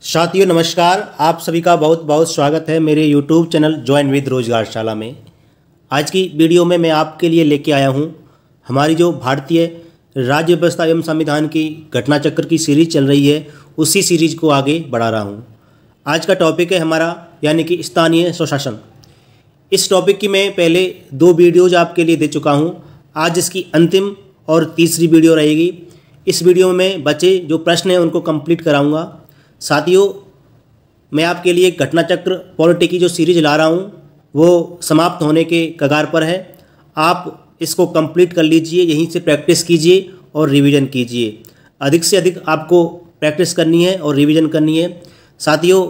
साथियों नमस्कार। आप सभी का बहुत बहुत स्वागत है मेरे YouTube चैनल ज्वाइन विद रोजगारशाला में। आज की वीडियो में मैं आपके लिए लेके आया हूं हमारी जो भारतीय राज्य व्यवस्था एवं संविधान की घटना चक्र की सीरीज चल रही है, उसी सीरीज को आगे बढ़ा रहा हूं। आज का टॉपिक है हमारा यानी कि स्थानीय स्वशासन। इस टॉपिक की मैं पहले 2 वीडियोज़ आपके लिए दे चुका हूँ। आज इसकी अंतिम और तीसरी वीडियो रहेगी। इस वीडियो में बचे जो प्रश्न हैं उनको कंप्लीट कराऊंगा। साथियों, मैं आपके लिए घटना चक्र पॉलिटी की जो सीरीज ला रहा हूँ वो समाप्त होने के कगार पर है। आप इसको कंप्लीट कर लीजिए, यहीं से प्रैक्टिस कीजिए और रिवीजन कीजिए। अधिक से अधिक आपको प्रैक्टिस करनी है और रिवीजन करनी है। साथियों,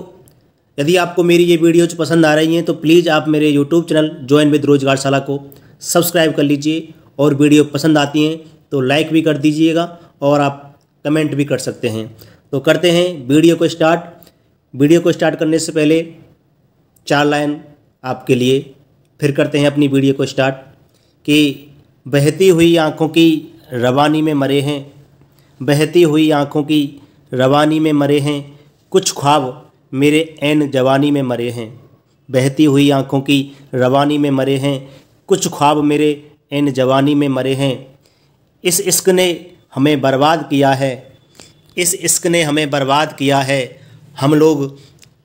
यदि आपको मेरी ये वीडियोज पसंद आ रही हैं तो प्लीज़ आप मेरे यूट्यूब चैनल ज्वाइन विद रोजगारशाला को सब्सक्राइब कर लीजिए, और वीडियो पसंद आती हैं तो लाइक भी कर दीजिएगा और आप कमेंट भी कर सकते हैं। तो करते हैं वीडियो को स्टार्ट। वीडियो को स्टार्ट करने से पहले 4 लाइन आपके लिए फिर करते हैं अपनी वीडियो को स्टार्ट कि बहती हुई आँखों की रवानी में मरे हैं, बहती हुई आँखों की रवानी में मरे हैं, कुछ ख्वाब मेरे ऐन जवानी में मरे हैं। बहती हुई आँखों की रवानी में मरे हैं, कुछ ख्वाब मेरे ऐन जवानी में मरे हैं। इस इश्क ने हमें बर्बाद किया है, इस इश्क ने हमें बर्बाद किया है, हम लोग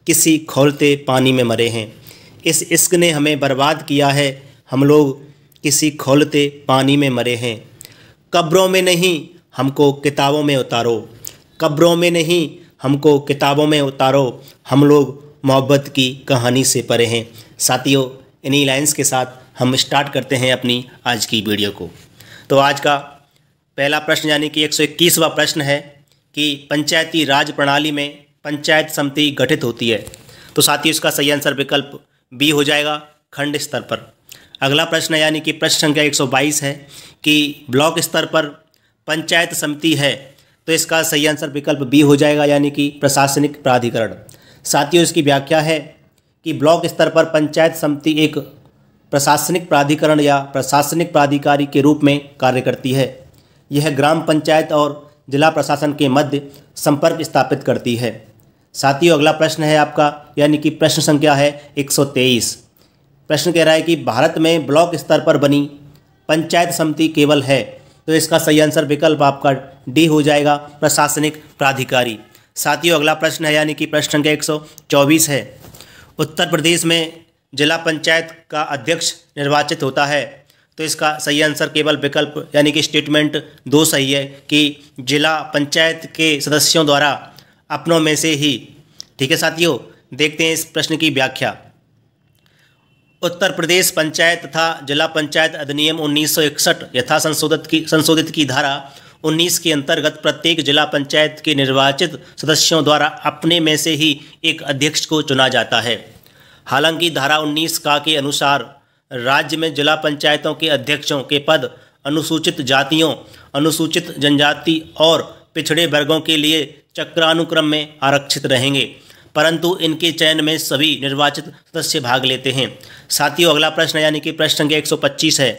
किसी खौलते पानी में मरे हैं। इस इश्क ने हमें बर्बाद किया है, हम लोग किसी खौलते पानी में मरे हैं। कब्रों में नहीं हमको किताबों में उतारो, कब्रों में नहीं हमको किताबों में उतारो, हम लोग मोहब्बत की कहानी से परे हैं। साथियों, इन्हीं लाइन्स के साथ हम स्टार्ट करते हैं अपनी आज की वीडियो को। तो आज का पहला प्रश्न यानी कि 121वां प्रश्न है कि पंचायती राज प्रणाली में पंचायत समिति गठित होती है। तो साथियों, इसका सही आंसर विकल्प बी हो जाएगा, खंड स्तर पर। अगला प्रश्न यानी कि प्रश्न संख्या 122 है कि ब्लॉक स्तर पर पंचायत समिति है। तो इसका सही आंसर विकल्प बी हो जाएगा, यानी कि प्रशासनिक प्राधिकरण। साथियों, इसकी व्याख्या है कि ब्लॉक स्तर पर पंचायत समिति एक प्रशासनिक प्राधिकरण या प्रशासनिक प्राधिकारी के रूप में कार्य करती है। यह ग्राम पंचायत और जिला प्रशासन के मध्य संपर्क स्थापित करती है। साथियों, अगला प्रश्न है आपका यानी कि प्रश्न संख्या है 123। प्रश्न कह रहा है कि भारत में ब्लॉक स्तर पर बनी पंचायत समिति केवल है। तो इसका सही आंसर विकल्प आपका डी हो जाएगा, प्रशासनिक प्राधिकारी। साथियों, अगला प्रश्न है यानी कि प्रश्न संख्या 124 है। उत्तर प्रदेश में जिला पंचायत का अध्यक्ष निर्वाचित होता है। तो इसका सही आंसर केवल विकल्प यानी कि स्टेटमेंट 2 सही है कि जिला पंचायत के सदस्यों द्वारा अपनों में से ही। ठीक है साथियों, देखते हैं इस प्रश्न की व्याख्या। उत्तर प्रदेश पंचायत तथा जिला पंचायत अधिनियम 1961 यथा संशोधित की धारा 19 के अंतर्गत प्रत्येक जिला पंचायत के निर्वाचित सदस्यों द्वारा अपने में से ही एक अध्यक्ष को चुना जाता है। हालांकि धारा 19 का के अनुसार राज्य में जिला पंचायतों के अध्यक्षों के पद अनुसूचित जातियों, अनुसूचित जनजाति और पिछड़े वर्गों के लिए चक्रानुक्रम में आरक्षित रहेंगे, परंतु इनके चयन में सभी निर्वाचित सदस्य भाग लेते हैं। साथियों, अगला प्रश्न यानी कि प्रश्न संख्या 125 है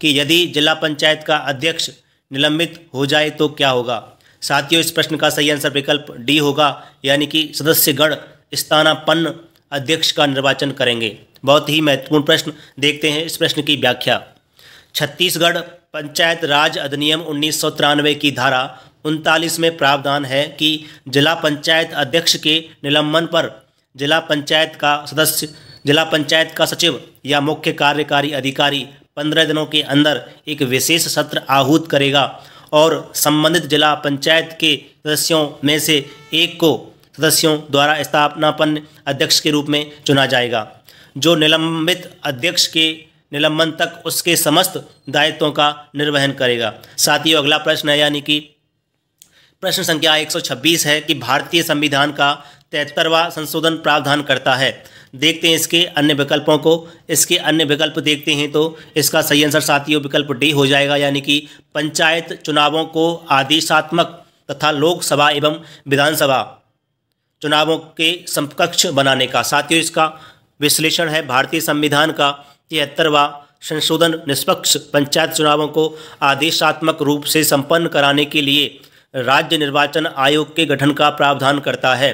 कि यदि जिला पंचायत का अध्यक्ष निलंबित हो जाए तो क्या होगा। साथियों, इस प्रश्न का सही आंसर विकल्प डी होगा, यानी कि सदस्यगण स्थानापन्न अध्यक्ष का निर्वाचन करेंगे। बहुत ही महत्वपूर्ण प्रश्न, देखते हैं इस प्रश्न की व्याख्या। छत्तीसगढ़ पंचायत राज अधिनियम 1993 की धारा 39 में प्रावधान है कि जिला पंचायत अध्यक्ष के निलंबन पर जिला पंचायत का सचिव या मुख्य कार्यकारी अधिकारी 15 दिनों के अंदर एक विशेष सत्र आहूत करेगा और संबंधित जिला पंचायत के सदस्यों में से एक को सदस्यों द्वारा स्थापनापन्न अध्यक्ष के रूप में चुना जाएगा, जो निलंबित अध्यक्ष के निलंबन तक उसके समस्त दायित्वों का निर्वहन करेगा। साथियों, अगला प्रश्न है यानी कि प्रश्न संख्या 126 है कि भारतीय संविधान का 73वां संशोधन प्रावधान करता है। देखते हैं इसके अन्य विकल्पों को। इसके अन्य विकल्प देखते हैं तो इसका सही आंसर साथियों विकल्प डी हो जाएगा, यानी कि पंचायत चुनावों को आदेशात्मक तथा लोकसभा एवं विधानसभा चुनावों के समकक्ष बनाने का। साथियों, इसका विश्लेषण है भारतीय संविधान का 73वां संशोधन निष्पक्ष पंचायत चुनावों को आदेशात्मक रूप से संपन्न कराने के लिए राज्य निर्वाचन आयोग के गठन का प्रावधान करता है।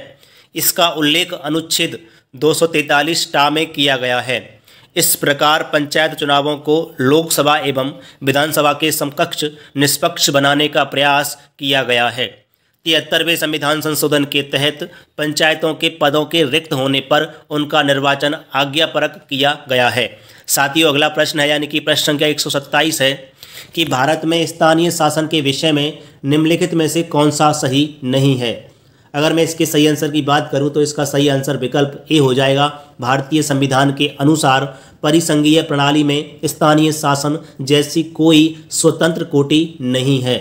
इसका उल्लेख अनुच्छेद 243 में किया गया है। इस प्रकार पंचायत चुनावों को लोकसभा एवं विधानसभा के समकक्ष निष्पक्ष बनाने का प्रयास किया गया है। 73वें संविधान संशोधन के तहत पंचायतों के पदों के रिक्त होने पर उनका निर्वाचन आज्ञापरक किया गया है। साथियों, अगला प्रश्न है यानी कि प्रश्न संख्या 127 है कि भारत में स्थानीय शासन के विषय में निम्नलिखित में से कौन सा सही नहीं है। अगर मैं इसके सही आंसर की बात करूं तो इसका सही आंसर विकल्प ए हो जाएगा। भारतीय संविधान के अनुसार परिसंघीय प्रणाली में स्थानीय शासन जैसी कोई स्वतंत्र कोटि नहीं है।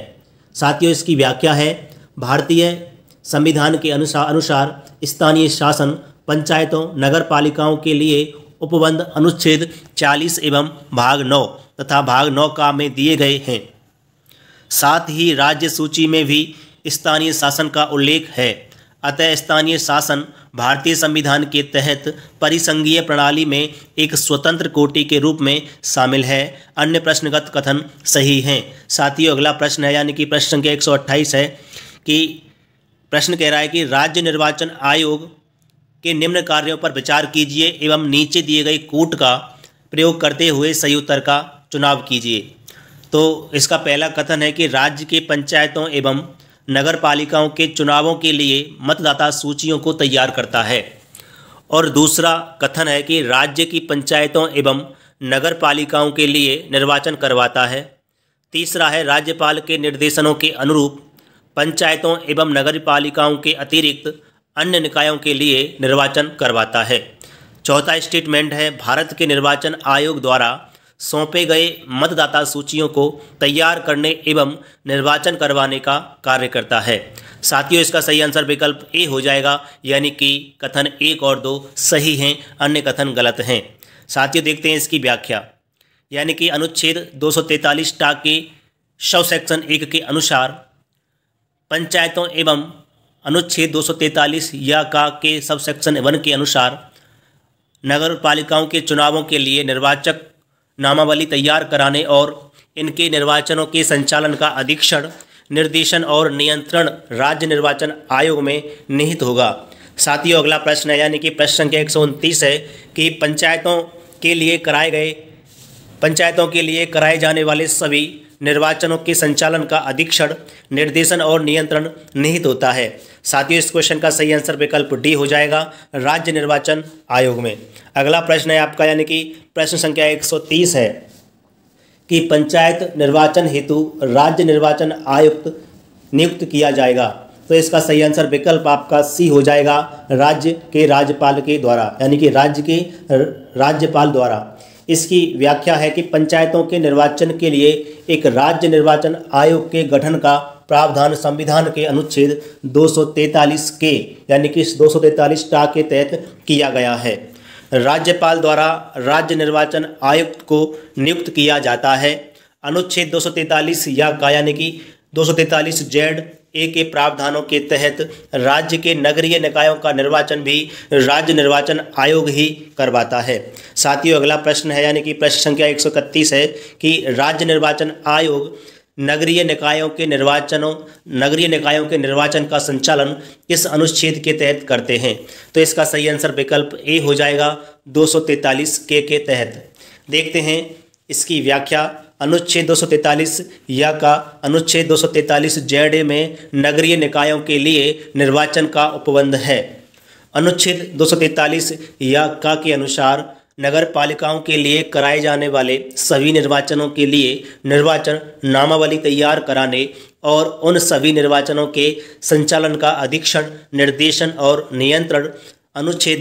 साथियों, इसकी व्याख्या है भारतीय संविधान के अनुसार स्थानीय शासन पंचायतों नगर पालिकाओं के लिए उपबंध अनुच्छेद 40 एवं भाग 9 तथा भाग 9 का में दिए गए हैं। साथ ही राज्य सूची में भी स्थानीय शासन का उल्लेख है। अतः स्थानीय शासन भारतीय संविधान के तहत परिसंघीय प्रणाली में एक स्वतंत्र कोटि के रूप में शामिल है। अन्य प्रश्नगत कथन सही हैं। साथियों, अगला प्रश्न है यानी कि प्रश्न संख्या 128 है कि प्रश्न कह रहा है कि राज्य निर्वाचन आयोग के निम्न कार्यों पर विचार कीजिए एवं नीचे दिए गए कूट का प्रयोग करते हुए सही उत्तर का चुनाव कीजिए। तो इसका पहला कथन है कि राज्य के पंचायतों एवं नगर पालिकाओं के चुनावों के लिए मतदाता सूचियों को तैयार करता है। और दूसरा कथन है कि राज्य की पंचायतों एवं नगर पालिकाओं के लिए निर्वाचन करवाता है। तीसरा है राज्यपाल के निर्देशनों के अनुरूप पंचायतों एवं नगर पालिकाओं के अतिरिक्त अन्य निकायों के लिए निर्वाचन करवाता है। चौथा स्टेटमेंट है भारत के निर्वाचन आयोग द्वारा सौंपे गए मतदाता सूचियों को तैयार करने एवं निर्वाचन करवाने का कार्य करता है। साथियों, इसका सही आंसर विकल्प ए हो जाएगा, यानी कि कथन 1 और 2 सही हैं, अन्य कथन गलत हैं। साथियों, देखते हैं इसकी व्याख्या। यानी कि अनुच्छेद 243 के सब सेक्शन 1 के अनुसार पंचायतों एवं अनुच्छेद 243 या का के सब सेक्शन 1 के अनुसार नगर पालिकाओं के चुनावों के लिए निर्वाचक नामावली तैयार कराने और इनके निर्वाचनों के संचालन का अधीक्षण, निर्देशन और नियंत्रण राज्य निर्वाचन आयोग में निहित होगा। साथियों, अगला प्रश्न है यानी कि प्रश्न संख्या 129 है कि पंचायतों के लिए कराए जाने वाले सभी निर्वाचनों के संचालन का अधीक्षण, निर्देशन और नियंत्रण निहित होता है। साथियों, इस क्वेश्चन का सही आंसर विकल्प डी हो जाएगा, राज्य निर्वाचन आयोग में। अगला प्रश्न है आपका यानी कि प्रश्न संख्या 130 है कि पंचायत निर्वाचन हेतु राज्य निर्वाचन आयुक्त नियुक्त किया जाएगा। तो इसका सही आंसर विकल्प आपका सी हो जाएगा, राज्य के राज्यपाल के द्वारा, यानी कि राज्य के राज्यपाल द्वारा। इसकी व्याख्या है कि पंचायतों के निर्वाचन के लिए एक राज्य निर्वाचन आयोग के गठन का प्रावधान संविधान के अनुच्छेद 243 के यानी कि 243 के तहत किया गया है। राज्यपाल द्वारा राज्य निर्वाचन आयुक्त को नियुक्त किया जाता है। अनुच्छेद 243 या का यानी कि 243 जेड ए के प्रावधानों के तहत राज्य के नगरीय निकायों का निर्वाचन भी राज्य निर्वाचन आयोग ही करवाता है। साथियों, अगला प्रश्न है यानी कि प्रश्न संख्या 131 है कि राज्य निर्वाचन आयोग नगरीय निकायों के निर्वाचन का संचालन किस अनुच्छेद के तहत करते हैं। तो इसका सही आंसर विकल्प ए हो जाएगा, 243 के तहत। देखते हैं इसकी व्याख्या। अनुच्छेद 243 या का अनुच्छेद 243 जेड में नगरीय निकायों के लिए निर्वाचन का उपबंध है। अनुच्छेद 243 या का के अनुसार नगर पालिकाओं के लिए कराए जाने वाले सभी निर्वाचनों के लिए निर्वाचन नामावली तैयार कराने और उन सभी निर्वाचनों के संचालन का अधीक्षण, निर्देशन और नियंत्रण अनुच्छेद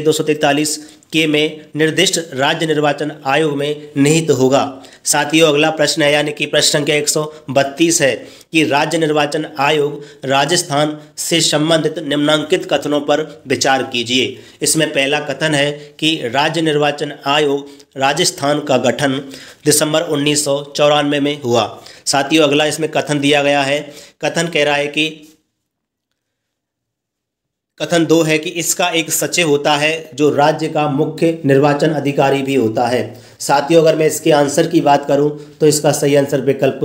243 के में निर्दिष्ट राज्य निर्वाचन आयोग में निहित होगा। साथियों, अगला प्रश्न है यानी कि प्रश्न संख्या 132 है कि राज्य निर्वाचन आयोग राजस्थान से संबंधित निम्नांकित कथनों पर विचार कीजिए। इसमें पहला कथन है कि राज्य निर्वाचन आयोग राजस्थान का गठन दिसंबर 1994 में हुआ। साथियों, अगला इसमें कथन दिया गया है। कथन कह रहा है कि कथन 2 है कि इसका एक सचिव होता है जो राज्य का मुख्य निर्वाचन अधिकारी भी होता है। साथियों, अगर मैं इसके आंसर की बात करूं तो इसका सही आंसर विकल्प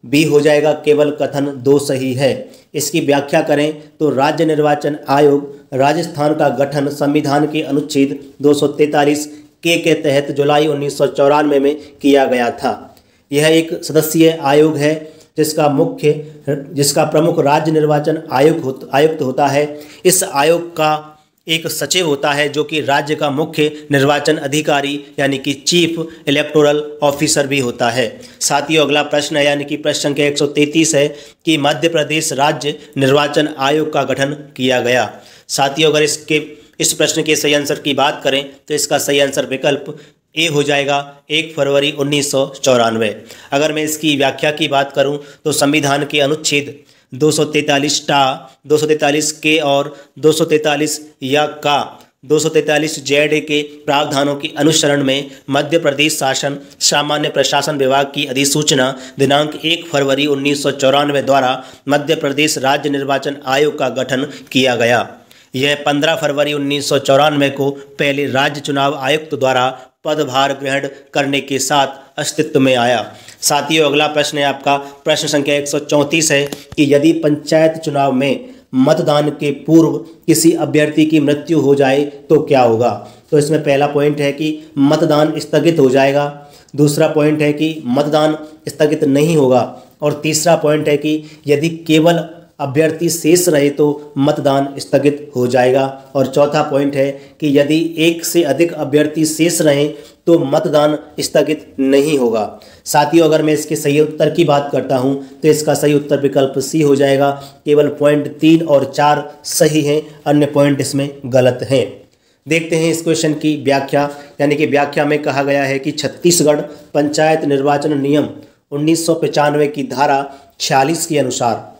बी हो जाएगा केवल कथन 2 सही है। इसकी व्याख्या करें तो राज्य निर्वाचन आयोग राजस्थान का गठन संविधान के अनुच्छेद 243 के तहत जुलाई 1994 में किया गया था। यह एक सदस्यीय आयोग है जिसका प्रमुख राज्य निर्वाचन आयुक्त होता है। इस आयोग का एक सचिव होता है जो कि राज्य का मुख्य निर्वाचन अधिकारी यानी कि चीफ इलेक्टोरल ऑफिसर भी होता है। साथियों अगला प्रश्न है यानी कि प्रश्न संख्या 133 है कि मध्य प्रदेश राज्य निर्वाचन आयोग का गठन किया गया। साथियों अगर इस प्रश्न के सही आंसर की बात करें तो इसका सही आंसर विकल्प ए हो जाएगा 1 फरवरी 1994। अगर मैं इसकी व्याख्या की बात करूं तो संविधान के अनुच्छेद 243 के और 243 या का 243 जेड के प्रावधानों के अनुसरण में मध्य प्रदेश शासन सामान्य प्रशासन विभाग की अधिसूचना दिनांक 1 फरवरी 1994 द्वारा मध्य प्रदेश राज्य निर्वाचन आयोग का गठन किया गया। यह 15 फरवरी 1994 को पहले राज्य चुनाव आयुक्त द्वारा पदभार ग्रहण करने के साथ अस्तित्व में आया। साथियों अगला प्रश्न है आपका प्रश्न संख्या 134 है कि यदि पंचायत चुनाव में मतदान के पूर्व किसी अभ्यर्थी की मृत्यु हो जाए तो क्या होगा। तो इसमें पहला पॉइंट है कि मतदान स्थगित हो जाएगा, दूसरा पॉइंट है कि मतदान स्थगित नहीं होगा और तीसरा पॉइंट है कि यदि केवल अभ्यर्थी शेष रहे तो मतदान स्थगित हो जाएगा और चौथा पॉइंट है कि यदि एक से अधिक अभ्यर्थी शेष रहें तो मतदान स्थगित नहीं होगा। साथियों अगर मैं इसके सही उत्तर की बात करता हूं तो इसका सही उत्तर विकल्प सी हो जाएगा। केवल पॉइंट 3 और 4 सही हैं, अन्य पॉइंट इसमें गलत हैं। देखते हैं इस क्वेश्चन की व्याख्या यानी कि व्याख्या में कहा गया है कि छत्तीसगढ़ पंचायत निर्वाचन नियम 1995 की धारा 46 के अनुसार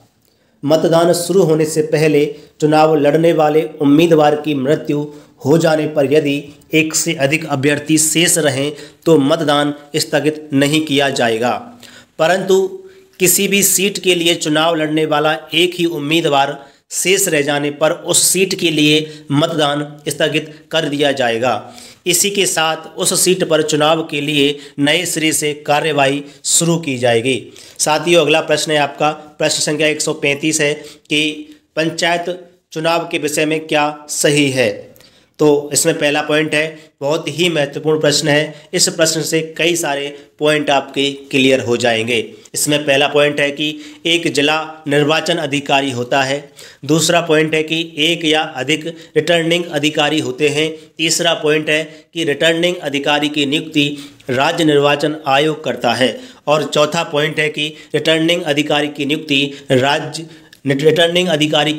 मतदान शुरू होने से पहले चुनाव लड़ने वाले उम्मीदवार की मृत्यु हो जाने पर यदि एक से अधिक अभ्यर्थी शेष रहें तो मतदान स्थगित नहीं किया जाएगा, परंतु किसी भी सीट के लिए चुनाव लड़ने वाला एक ही उम्मीदवार शेष रह जाने पर उस सीट के लिए मतदान स्थगित कर दिया जाएगा। इसी के साथ उस सीट पर चुनाव के लिए नए सिरे से कार्यवाही शुरू की जाएगी। साथियों अगला प्रश्न है आपका प्रश्न संख्या 135 है कि पंचायत चुनाव के विषय में क्या सही है। तो इसमें पहला पॉइंट है, बहुत ही महत्वपूर्ण प्रश्न है, इस प्रश्न से कई सारे पॉइंट आपके क्लियर हो जाएंगे। इसमें पहला पॉइंट है कि एक जिला निर्वाचन अधिकारी होता है, दूसरा पॉइंट है कि एक या अधिक रिटर्निंग अधिकारी होते हैं, तीसरा पॉइंट है कि रिटर्निंग अधिकारी की नियुक्ति राज्य निर्वाचन आयोग करता है और चौथा पॉइंट है कि रिटर्निंग अधिकारी की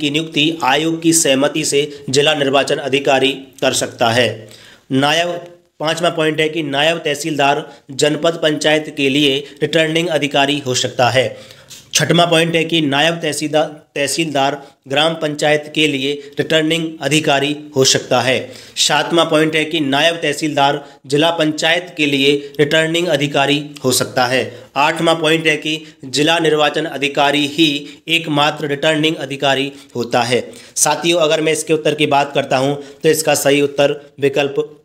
नियुक्ति आयोग की सहमति से जिला निर्वाचन अधिकारी कर सकता है। पांचवा पॉइंट है कि नायब तहसीलदार जनपद पंचायत के लिए रिटर्निंग अधिकारी हो सकता है। छठवां पॉइंट है कि नायब तहसीलदार ग्राम पंचायत के लिए रिटर्निंग अधिकारी हो सकता है। सातवां पॉइंट है कि नायब तहसीलदार जिला पंचायत के लिए रिटर्निंग अधिकारी हो सकता है। आठवां पॉइंट है कि जिला निर्वाचन अधिकारी ही एकमात्र रिटर्निंग अधिकारी होता है। साथियों अगर मैं इसके उत्तर की बात करता हूं तो इसका सही उत्तर विकल्प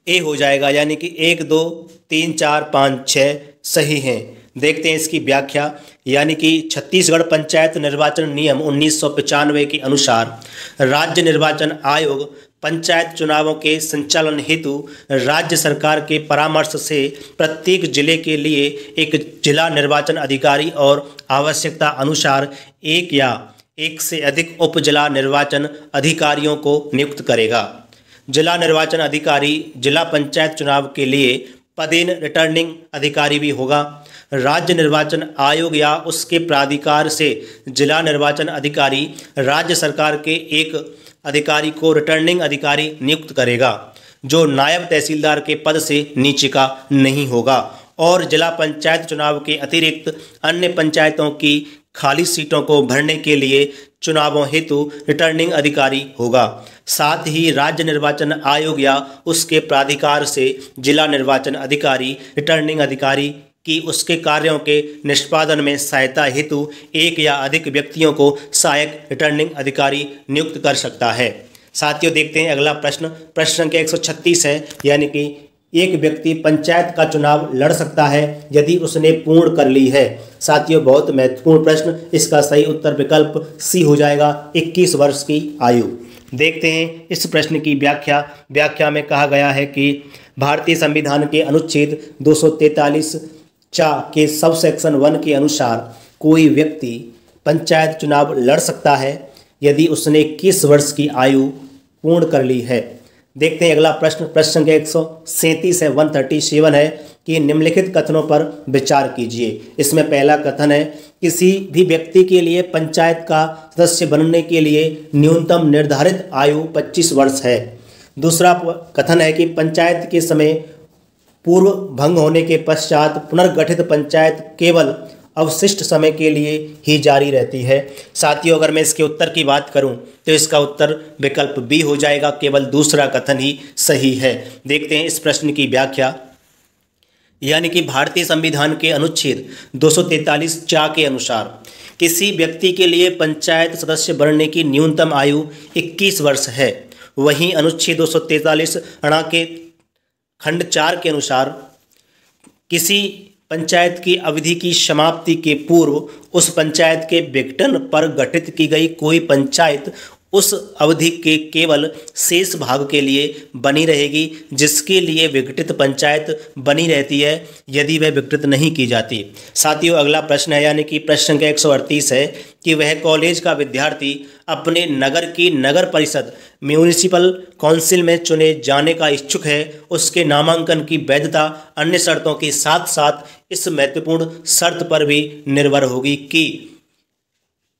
ए हो जाएगा, यानी कि 1, 2, 3, 4, 5, 6 सही हैं। देखते हैं इसकी व्याख्या, यानी कि छत्तीसगढ़ पंचायत निर्वाचन नियम 1995 के अनुसार राज्य निर्वाचन आयोग पंचायत चुनावों के संचालन हेतु राज्य सरकार के परामर्श से प्रत्येक जिले के लिए एक जिला निर्वाचन अधिकारी और आवश्यकता अनुसार एक या एक से अधिक उप जिला निर्वाचन अधिकारियों को नियुक्त करेगा। जिला निर्वाचन अधिकारी जिला पंचायत चुनाव के लिए पदेन रिटर्निंग अधिकारी भी होगा। राज्य निर्वाचन आयोग या उसके प्राधिकार से जिला निर्वाचन अधिकारी राज्य सरकार के एक अधिकारी को रिटर्निंग अधिकारी नियुक्त करेगा जो नायब तहसीलदार के पद से नीचे का नहीं होगा और जिला पंचायत चुनाव के अतिरिक्त अन्य पंचायतों की खाली सीटों को भरने के लिए चुनावों हेतु रिटर्निंग अधिकारी होगा। साथ ही राज्य निर्वाचन आयोग या उसके प्राधिकार से जिला निर्वाचन अधिकारी रिटर्निंग अधिकारी की उसके कार्यों के निष्पादन में सहायता हेतु एक या अधिक व्यक्तियों को सहायक रिटर्निंग अधिकारी नियुक्त कर सकता है। साथियों देखते हैं अगला प्रश्न, प्रश्न संख्या 136 है, यानी कि एक व्यक्ति पंचायत का चुनाव लड़ सकता है यदि उसने पूर्ण कर ली है? साथियों, बहुत महत्वपूर्ण प्रश्न। इसका सही उत्तर विकल्प सी हो जाएगा, 21 वर्ष की आयु। देखते हैं इस प्रश्न की व्याख्या में कहा गया है कि भारतीय संविधान के अनुच्छेद 243 चा के सब सेक्शन 1 के अनुसार कोई व्यक्ति पंचायत चुनाव लड़ सकता है यदि उसने 21 वर्ष की आयु पूर्ण कर ली है। देखते हैं अगला प्रश्न संख्या 137 है, 137 है कि निम्नलिखित कथनों पर विचार कीजिए। इसमें पहला कथन है, किसी भी व्यक्ति के लिए पंचायत का सदस्य बनने के लिए न्यूनतम निर्धारित आयु 25 वर्ष है। दूसरा कथन है कि पंचायत के समय पूर्व भंग होने के पश्चात पुनर्गठित पंचायत केवल अवशिष्ट समय के लिए ही जारी रहती है। साथियों, अगर मैं इसके उत्तर की बात करूं तो इसका उत्तर विकल्प बी हो जाएगा, केवल दूसरा कथन ही सही है। देखते हैं इस प्रश्न की व्याख्या। यानी कि भारतीय संविधान के अनुच्छेद 243 चा के अनुसार किसी व्यक्ति के लिए पंचायत सदस्य बनने की न्यूनतम आयु 21 वर्ष है। वहीं अनुच्छेद 243 अणा के खंड 4 के अनुसार किसी पंचायत की अवधि की समाप्ति के पूर्व उस पंचायत के विघटन पर गठित की गई कोई पंचायत उस अवधि के केवल शेष भाग के लिए बनी रहेगी जिसके लिए विघटित पंचायत बनी रहती है यदि वह विघटित नहीं की जाती। साथियों, अगला प्रश्न है, यानी कि प्रश्न संख्या 138 है कि वह कॉलेज का विद्यार्थी अपने नगर की नगर परिषद म्यूनिसिपल काउंसिल में चुने जाने का इच्छुक है। उसके नामांकन की वैधता अन्य शर्तों के साथ साथ इस महत्वपूर्ण शर्त पर भी निर्भर होगी कि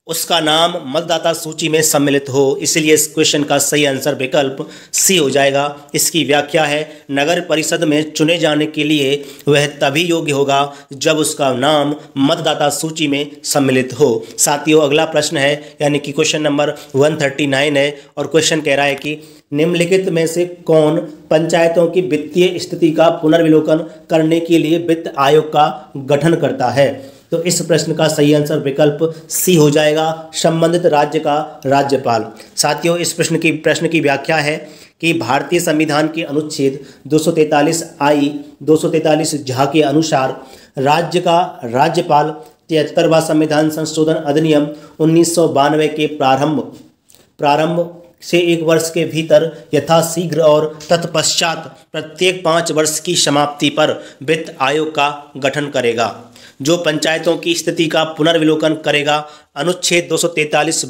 उसका नाम मतदाता सूची में सम्मिलित हो। इसलिए इस क्वेश्चन का सही आंसर विकल्प सी हो जाएगा। इसकी व्याख्या है, नगर परिषद में चुने जाने के लिए वह तभी योग्य होगा जब उसका नाम मतदाता सूची में सम्मिलित हो। साथियों, अगला प्रश्न है, यानी कि क्वेश्चन नंबर 139 है और क्वेश्चन कह रहा है कि निम्नलिखित में से कौन पंचायतों की वित्तीय स्थिति का पुनर्विलोकन करने के लिए वित्त आयोग का गठन करता है? तो इस प्रश्न का सही आंसर विकल्प सी हो जाएगा, संबंधित राज्य का राज्यपाल। साथियों, इस प्रश्न की व्याख्या है कि भारतीय संविधान के अनुच्छेद 243 आई 243 झा के अनुसार राज्य का राज्यपाल 73वां संविधान संशोधन अधिनियम 1992 के प्रारंभ से 1 वर्ष के भीतर यथाशीघ्र और तत्पश्चात प्रत्येक 5 वर्ष की समाप्ति पर वित्त आयोग का गठन करेगा जो पंचायतों की स्थिति का पुनर्विलोकन करेगा। अनुच्छेद 243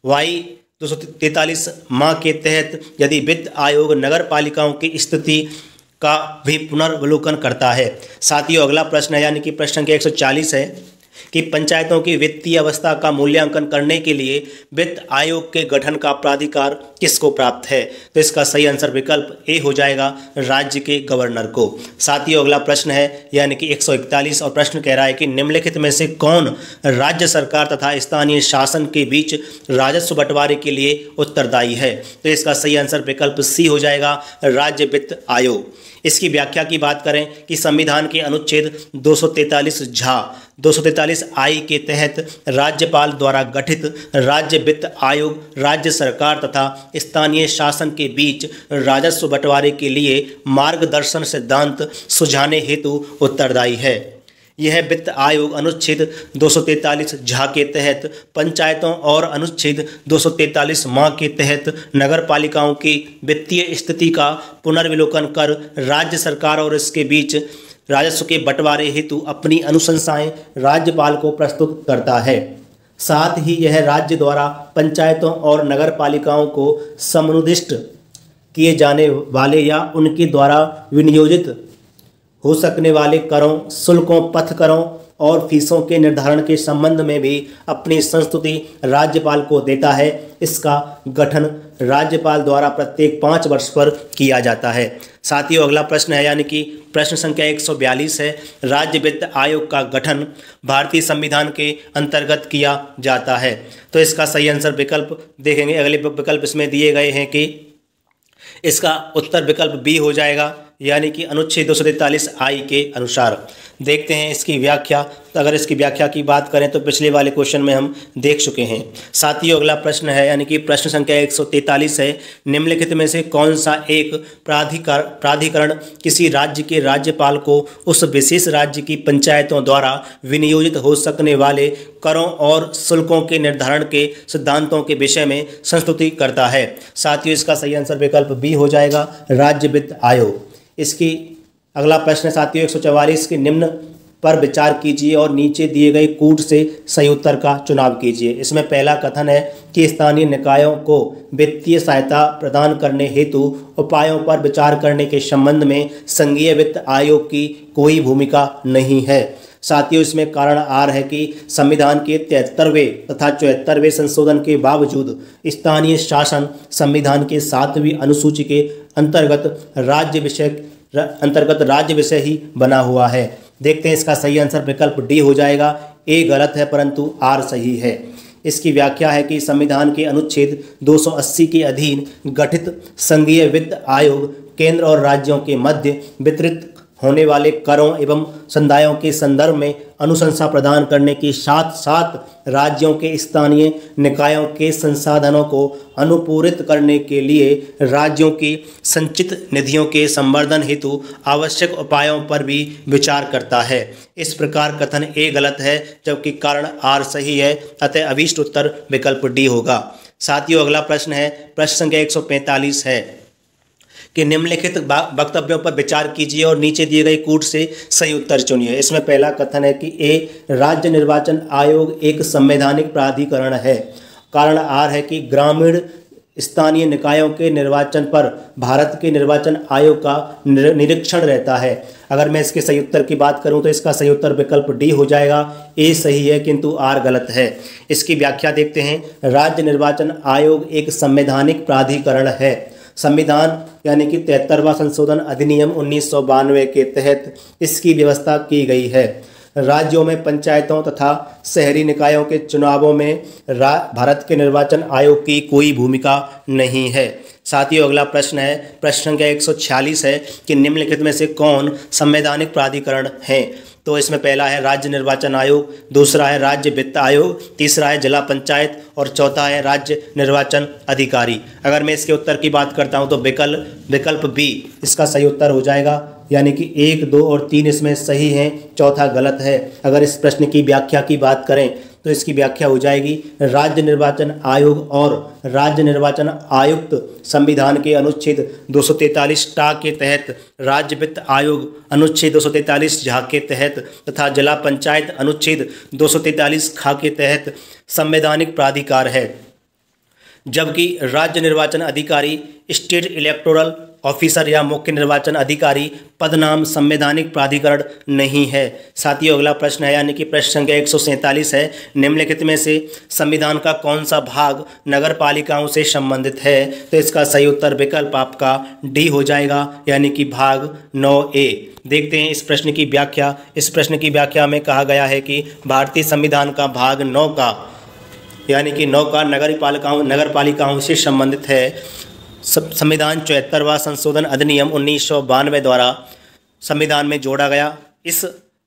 वाई 243 माह के तहत यदि वित्त आयोग नगर पालिकाओं की स्थिति का भी पुनर्विलोकन करता है। साथियों, अगला प्रश्न है, यानी कि प्रश्न संख्या 140 है कि पंचायतों की वित्तीय अवस्था का मूल्यांकन करने के लिए वित्त आयोग के गठन का प्राधिकार किसको प्राप्त है? तो इसका सही आंसर विकल्प ए हो जाएगा, राज्य के गवर्नर को। साथियों, अगला प्रश्न है, यानी कि 141 और प्रश्न कह रहा है कि निम्नलिखित में से कौन राज्य सरकार तथा स्थानीय शासन के बीच राजस्व बंटवारे के लिए उत्तरदायी है? तो इसका सही आंसर विकल्प सी हो जाएगा, राज्य वित्त आयोग। इसकी व्याख्या की बात करें कि संविधान के अनुच्छेद 243 आई के तहत राज्यपाल द्वारा गठित राज्य वित्त आयोग राज्य सरकार तथा स्थानीय शासन के बीच राजस्व बंटवारे के लिए मार्गदर्शन सिद्धांत सुझाने हेतु उत्तरदायी है। यह वित्त आयोग अनुच्छेद 243 झा के तहत पंचायतों और अनुच्छेद 243 माह के तहत नगर पालिकाओं की वित्तीय स्थिति का पुनर्विलोकन कर राज्य सरकार और इसके बीच राजस्व के बंटवारे हेतु अपनी अनुशंसाएं राज्यपाल को प्रस्तुत करता है। साथ ही यह राज्य द्वारा पंचायतों और नगर पालिकाओं को समुद्दिष्ट किए जाने वाले या उनके द्वारा विनियोजित हो सकने वाले करों, शुल्कों, पथ करों और फीसों के निर्धारण के संबंध में भी अपनी संस्तुति राज्यपाल को देता है। इसका गठन राज्यपाल द्वारा प्रत्येक 5 वर्ष पर किया जाता है। साथियों, अगला प्रश्न है, यानी कि प्रश्न संख्या 142 है, राज्य वित्त आयोग का गठन भारतीय संविधान के अंतर्गत किया जाता है। तो इसका सही आंसर विकल्प देखेंगे, अगले विकल्प इसमें दिए गए हैं कि इसका उत्तर विकल्प बी हो जाएगा, यानी कि अनुच्छेद 243 आई के अनुसार। देखते हैं इसकी व्याख्या। तो अगर इसकी व्याख्या की बात करें तो पिछले वाले क्वेश्चन में हम देख चुके हैं। साथियों, अगला प्रश्न है, यानी कि प्रश्न संख्या 143 है, निम्नलिखित में से कौन सा एक प्राधिकरण किसी राज्य के राज्यपाल को उस विशेष राज्य की पंचायतों द्वारा विनियोजित हो सकने वाले करों और शुल्कों के निर्धारण के सिद्धांतों के विषय में संस्तुति करता है। साथियों, इसका सही आंसर विकल्प बी हो जाएगा, राज्य वित्त आयोग। इसकी अगला प्रश्न साथियों 144 के निम्न पर विचार कीजिए और नीचे दिए गए कूट से सही उत्तर का चुनाव कीजिए। इसमें पहला कथन है कि स्थानीय निकायों को वित्तीय सहायता प्रदान करने हेतु उपायों पर विचार करने के संबंध में संघीय वित्त आयोग की कोई भूमिका नहीं है। साथियों, इसमें कारण आर है कि संविधान के 73वें तथा 74वें संशोधन के बावजूद स्थानीय शासन संविधान के 7वीं अनुसूची के अंतर्गत राज्य विषय ही बना हुआ है। देखते हैं इसका सही आंसर विकल्प डी हो जाएगा। ए गलत है परंतु आर सही है। इसकी व्याख्या है कि संविधान के अनुच्छेद 280 के अधीन गठित संघीय वित्त आयोग केंद्र और राज्यों के मध्य वितरित होने वाले करों एवं संदायों के संदर्भ में अनुशंसा प्रदान करने के साथ साथ राज्यों के स्थानीय निकायों के संसाधनों को अनुपूरित करने के लिए राज्यों की संचित निधियों के संवर्धन हेतु आवश्यक उपायों पर भी विचार करता है। इस प्रकार कथन ए गलत है जबकि कारण आर सही है, अतः अभीष्ट उत्तर विकल्प डी होगा। साथियों, अगला प्रश्न है, प्रश्न संख्या 145 है कि निम्नलिखित वक्तव्यों पर विचार कीजिए और नीचे दिए गए कूट से सही उत्तर चुनिए। इसमें पहला कथन है कि ए राज्य निर्वाचन आयोग एक संवैधानिक प्राधिकरण है। कारण आर है कि ग्रामीण स्थानीय निकायों के निर्वाचन पर भारत के निर्वाचन आयोग का निरीक्षण रहता है। अगर मैं इसके सही उत्तर की बात करूं तो इसका सही उत्तर विकल्प डी हो जाएगा। ए सही है किंतु आर गलत है। इसकी व्याख्या देखते हैं। राज्य निर्वाचन आयोग एक संवैधानिक प्राधिकरण है। संविधान यानी कि 73वां संशोधन अधिनियम 1992 के तहत इसकी व्यवस्था की गई है। राज्यों में पंचायतों तथा शहरी निकायों के चुनावों में भारत के निर्वाचन आयोग की कोई भूमिका नहीं है। साथियों, अगला प्रश्न है, प्रश्न संख्या 146 है कि निम्नलिखित में से कौन संवैधानिक प्राधिकरण है। तो इसमें पहला है राज्य निर्वाचन आयोग, दूसरा है राज्य वित्त आयोग, तीसरा है जिला पंचायत और चौथा है राज्य निर्वाचन अधिकारी। अगर मैं इसके उत्तर की बात करता हूं तो विकल्प बी इसका सही उत्तर हो जाएगा, यानी कि 1, 2 और 3 इसमें सही हैं, चौथा गलत है। अगर इस प्रश्न की व्याख्या की बात करें तो इसकी व्याख्या हो जाएगी, राज्य निर्वाचन आयोग और राज्य निर्वाचन आयुक्त संविधान के अनुच्छेद 243 टा के तहत, राज्य वित्त आयोग अनुच्छेद 243 झा के तहत तथा जिला पंचायत अनुच्छेद 243 खा के तहत संवैधानिक प्राधिकार है, जबकि राज्य निर्वाचन अधिकारी स्टेट इलेक्टोरल ऑफिसर या मुख्य निर्वाचन अधिकारी पदनाम संवैधानिक प्राधिकरण नहीं है। साथियों, अगला प्रश्न है, यानी कि प्रश्न संख्या 147 है, निम्नलिखित में से संविधान का कौन सा भाग नगर पालिकाओं से संबंधित है। तो इसका सही उत्तर विकल्प आपका डी हो जाएगा, यानी कि भाग 9A। देखते हैं इस प्रश्न की व्याख्या। इस प्रश्न की व्याख्या में कहा गया है कि भारतीय संविधान का भाग 9 का यानी कि 9 का नगर पालिकाओं से संबंधित है। संविधान 74वां संशोधन अधिनियम 1992 द्वारा संविधान में जोड़ा गया। इस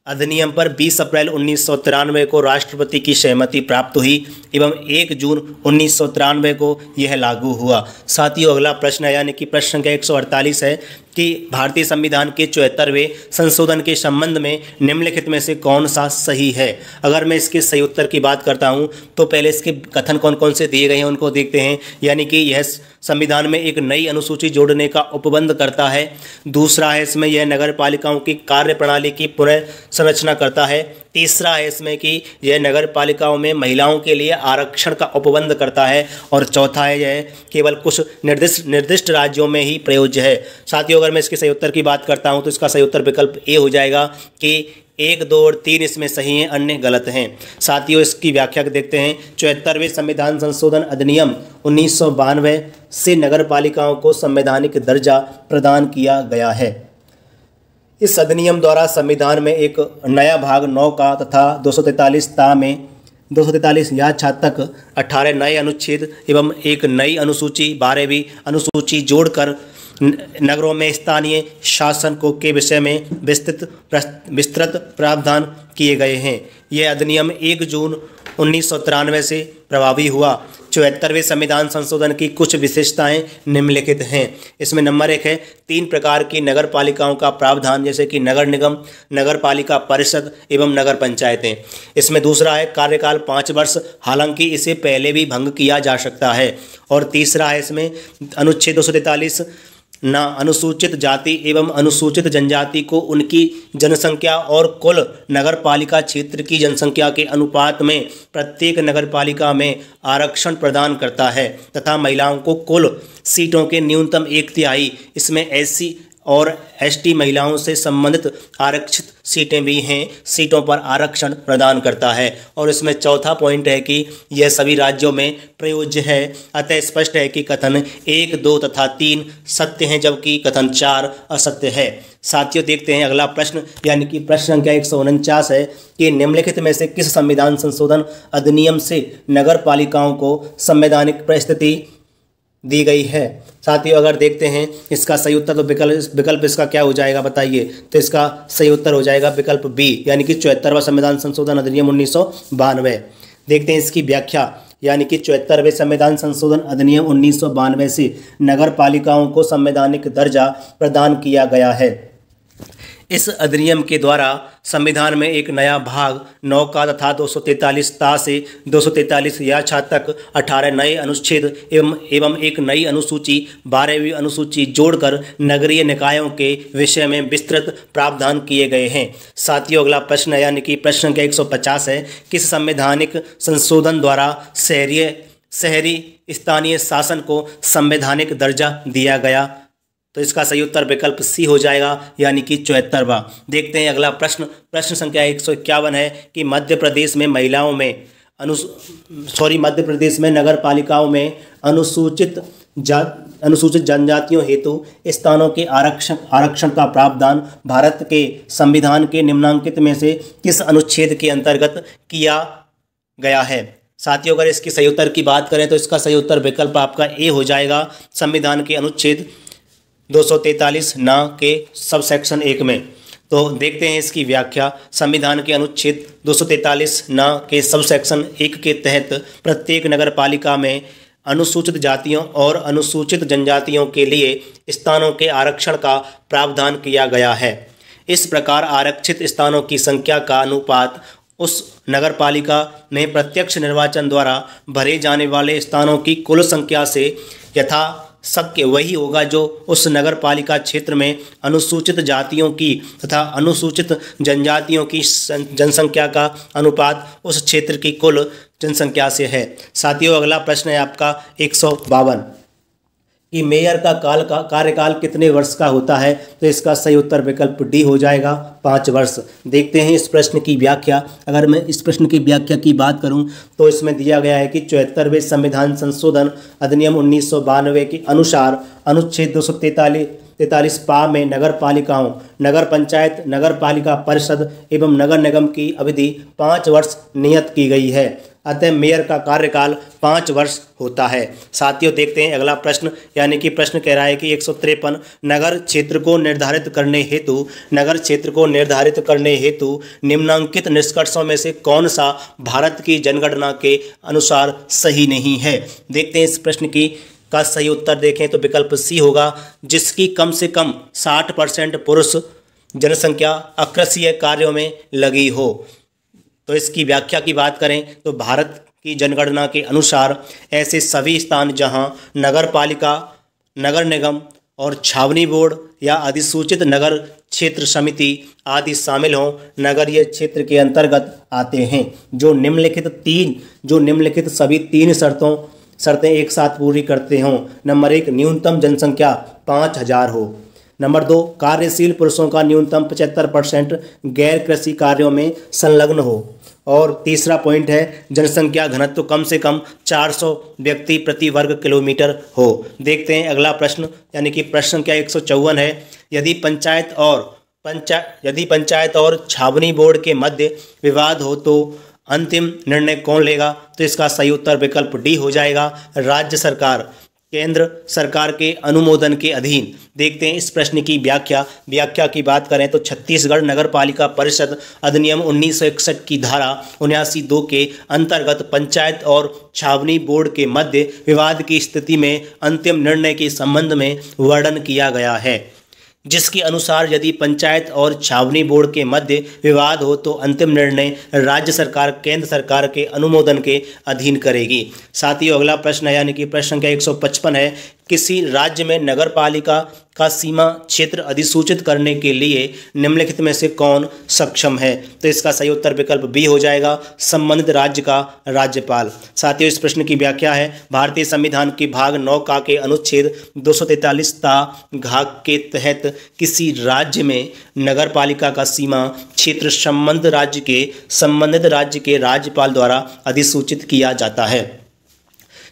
अधिनियम पर 20 अप्रैल 1993 को राष्ट्रपति की सहमति प्राप्त हुई एवं 1 जून 1993 को यह लागू हुआ। साथियों, अगला प्रश्न है, यानी कि प्रश्न संख्या 148 है कि भारतीय संविधान के 74वें संशोधन के संबंध में निम्नलिखित में से कौन सा सही है। अगर मैं इसके सही उत्तर की बात करता हूं तो पहले इसके कथन कौन कौन से दिए गए हैं उनको देखते हैं। यानी कि यह संविधान में एक नई अनुसूची जोड़ने का उपबंध करता है। दूसरा है इसमें यह नगर पालिकाओं की कार्य प्रणाली की पुनः संरचना करता है। तीसरा है इसमें कि यह नगर पालिकाओं में महिलाओं के लिए आरक्षण का उपबंध करता है। और चौथा है यह केवल कुछ निर्दिष्ट राज्यों में ही प्रयोज्य है। साथियों, अगर मैं इसके सही उत्तर की बात करता हूं तो इसका सही उत्तर विकल्प ए हो जाएगा कि 1, 2 और 3 इसमें सही हैं, अन्य गलत हैं। साथियों, इसकी व्याख्या देखते हैं। 74वें संविधान संशोधन अधिनियम 1992 से नगर पालिकाओं को संवैधानिक दर्जा प्रदान किया गया है। इस अधिनियम द्वारा संविधान में एक नया भाग 9 का तथा 243 ता में 243 या तक 18 नए अनुच्छेद एवं एक नई अनुसूची 12वीं अनुसूची जोड़कर नगरों में स्थानीय शासन को के विषय में विस्तृत प्रावधान किए गए हैं। यह अधिनियम 1 जून 1993 से प्रभावी हुआ। 74वें संविधान संशोधन की कुछ विशेषताएं निम्नलिखित हैं। इसमें नंबर 1 है 3 प्रकार की नगर पालिकाओं का प्रावधान, जैसे कि नगर निगम, नगर पालिका परिषद एवं नगर पंचायतें। इसमें दूसरा है कार्यकाल 5 वर्ष, हालांकि इसे पहले भी भंग किया जा सकता है। और तीसरा है इसमें अनुच्छेद 243 ना अनुसूचित जाति एवं अनुसूचित जनजाति को उनकी जनसंख्या और कुल नगर पालिका क्षेत्र की जनसंख्या के अनुपात में प्रत्येक नगर पालिका में आरक्षण प्रदान करता है तथा महिलाओं को कुल सीटों के न्यूनतम 1/3, इसमें एससी और एसटी महिलाओं से संबंधित आरक्षित सीटें भी हैं, सीटों पर आरक्षण प्रदान करता है। और इसमें चौथा पॉइंट है कि यह सभी राज्यों में प्रयोज्य है। अतः स्पष्ट है कि कथन 1, 2 तथा 3 सत्य हैं, जबकि कथन 4 असत्य है। साथियों, देखते हैं अगला प्रश्न, यानी कि प्रश्न संख्या 149 है कि निम्नलिखित में से किस संविधान संशोधन अधिनियम से नगर पालिकाओं को संवैधानिक परिस्थिति दी गई है। साथियों, अगर देखते हैं इसका सही उत्तर, तो विकल्प इसका क्या हो जाएगा बताइए। तो इसका सही उत्तर हो जाएगा विकल्प बी, यानी कि 74वां संविधान संशोधन अधिनियम 1992। देखते हैं इसकी व्याख्या, यानी कि 74वें संविधान संशोधन अधिनियम 1992 से नगर पालिकाओं को संवैधानिक दर्जा प्रदान किया गया है। इस अधिनियम के द्वारा संविधान में एक नया भाग 9 का तथा 243 ता से 243 या छा तक 18 नए अनुच्छेद एवं एक नई अनुसूची 12वीं अनुसूची जोड़कर नगरीय निकायों के विषय में विस्तृत प्रावधान किए गए हैं। साथियों, अगला प्रश्न है, यानी कि प्रश्न संख्या 150 है, किस संवैधानिक संशोधन द्वारा शहरी स्थानीय शासन को संवैधानिक दर्जा दिया गया। तो इसका सही उत्तर विकल्प सी हो जाएगा, यानी कि 74वां। देखते हैं अगला प्रश्न, प्रश्न संख्या 151 है कि मध्य प्रदेश में मध्य प्रदेश में नगर पालिकाओं में अनुसूचित जनजातियों हेतु स्थानों के आरक्षण का प्रावधान भारत के संविधान के निम्नांकित में से किस अनुच्छेद के अंतर्गत किया गया है। साथियों, अगर इसकी सही उत्तर की बात करें तो इसका सही उत्तर विकल्प आपका ए हो जाएगा, संविधान के अनुच्छेद 243 न के सब सेक्शन 1 में। तो देखते हैं इसकी व्याख्या। संविधान के अनुच्छेद 243 न के सब सेक्शन 1 के तहत प्रत्येक नगर पालिका में अनुसूचित जातियों और अनुसूचित जनजातियों के लिए स्थानों के आरक्षण का प्रावधान किया गया है। इस प्रकार आरक्षित स्थानों की संख्या का अनुपात उस नगर पालिका में प्रत्यक्ष निर्वाचन द्वारा भरे जाने वाले स्थानों की कुल संख्या से यथा शक्य वही होगा जो उस नगर पालिका क्षेत्र में अनुसूचित जातियों की तथा अनुसूचित जनजातियों की जनसंख्या का अनुपात उस क्षेत्र की कुल जनसंख्या से है। साथियों, अगला प्रश्न है आपका 152 कि मेयर का कार्यकाल कितने वर्ष का होता है। तो इसका सही उत्तर विकल्प डी हो जाएगा, 5 वर्ष। देखते हैं इस प्रश्न की व्याख्या। अगर मैं इस प्रश्न की व्याख्या की बात करूं तो इसमें दिया गया है कि 74वें संविधान संशोधन अधिनियम 1992 के अनुसार अनुच्छेद 243 पा में नगर पालिकाओं, नगर पंचायत, नगर पालिका परिषद एवं नगर निगम की अवधि 5 वर्ष नियत की गई है। अतः मेयर का कार्यकाल 5 वर्ष होता है। साथियों, देखते हैं अगला प्रश्न, यानी कि प्रश्न कह रहा है कि 153 नगर क्षेत्र को निर्धारित करने हेतु निम्नांकित निष्कर्षों में से कौन सा भारत की जनगणना के अनुसार सही नहीं है। देखते हैं इस प्रश्न का सही उत्तर देखें तो विकल्प सी होगा, जिसकी कम से कम 60% पुरुष जनसंख्या अकृषीय कार्यों में लगी हो। तो इसकी व्याख्या की बात करें तो भारत की जनगणना के अनुसार ऐसे सभी स्थान जहां नगर पालिका, नगर निगम और छावनी बोर्ड या अधिसूचित नगर क्षेत्र समिति आदि शामिल हों, नगरीय क्षेत्र के अंतर्गत आते हैं। जो निम्नलिखित सभी 3 शर्तें एक साथ पूरी करते हों। नंबर 1, न्यूनतम जनसंख्या 5000 हो। नंबर 2, कार्यशील पुरुषों का न्यूनतम 75% गैर कृषि कार्यों में संलग्न हो। और तीसरा पॉइंट है, जनसंख्या घनत्व कम से कम 400 व्यक्ति प्रति वर्ग किलोमीटर हो। देखते हैं अगला प्रश्न, यानी कि प्रश्न संख्या 154 है, यदि पंचायत और छावनी बोर्ड के मध्य विवाद हो तो अंतिम निर्णय कौन लेगा। तो इसका सही उत्तर विकल्प डी हो जाएगा, राज्य सरकार। केंद्र सरकार के अनुमोदन के अधीन। देखते हैं इस प्रश्न की व्याख्या की बात करें तो छत्तीसगढ़ नगर पालिका परिषद अधिनियम 1961 की धारा 79(2) के अंतर्गत पंचायत और छावनी बोर्ड के मध्य विवाद की स्थिति में अंतिम निर्णय के संबंध में वर्णन किया गया है, जिसके अनुसार यदि पंचायत और छावनी बोर्ड के मध्य विवाद हो तो अंतिम निर्णय राज्य सरकार केंद्र सरकार के अनुमोदन के अधीन करेगी। साथ ही अगला प्रश्न है यानी कि प्रश्न संख्या 155 है, किसी राज्य में नगर पालिका का सीमा क्षेत्र अधिसूचित करने के लिए निम्नलिखित में से कौन सक्षम है? तो इसका सही उत्तर विकल्प बी हो जाएगा, संबंधित राज्य का राज्यपाल। साथियों इस प्रश्न की व्याख्या है, भारतीय संविधान के भाग 9 का के अनुच्छेद 243 घ के तहत किसी राज्य में नगर पालिका का सीमा क्षेत्र संबंधित राज्य के राज्यपाल द्वारा अधिसूचित किया जाता है।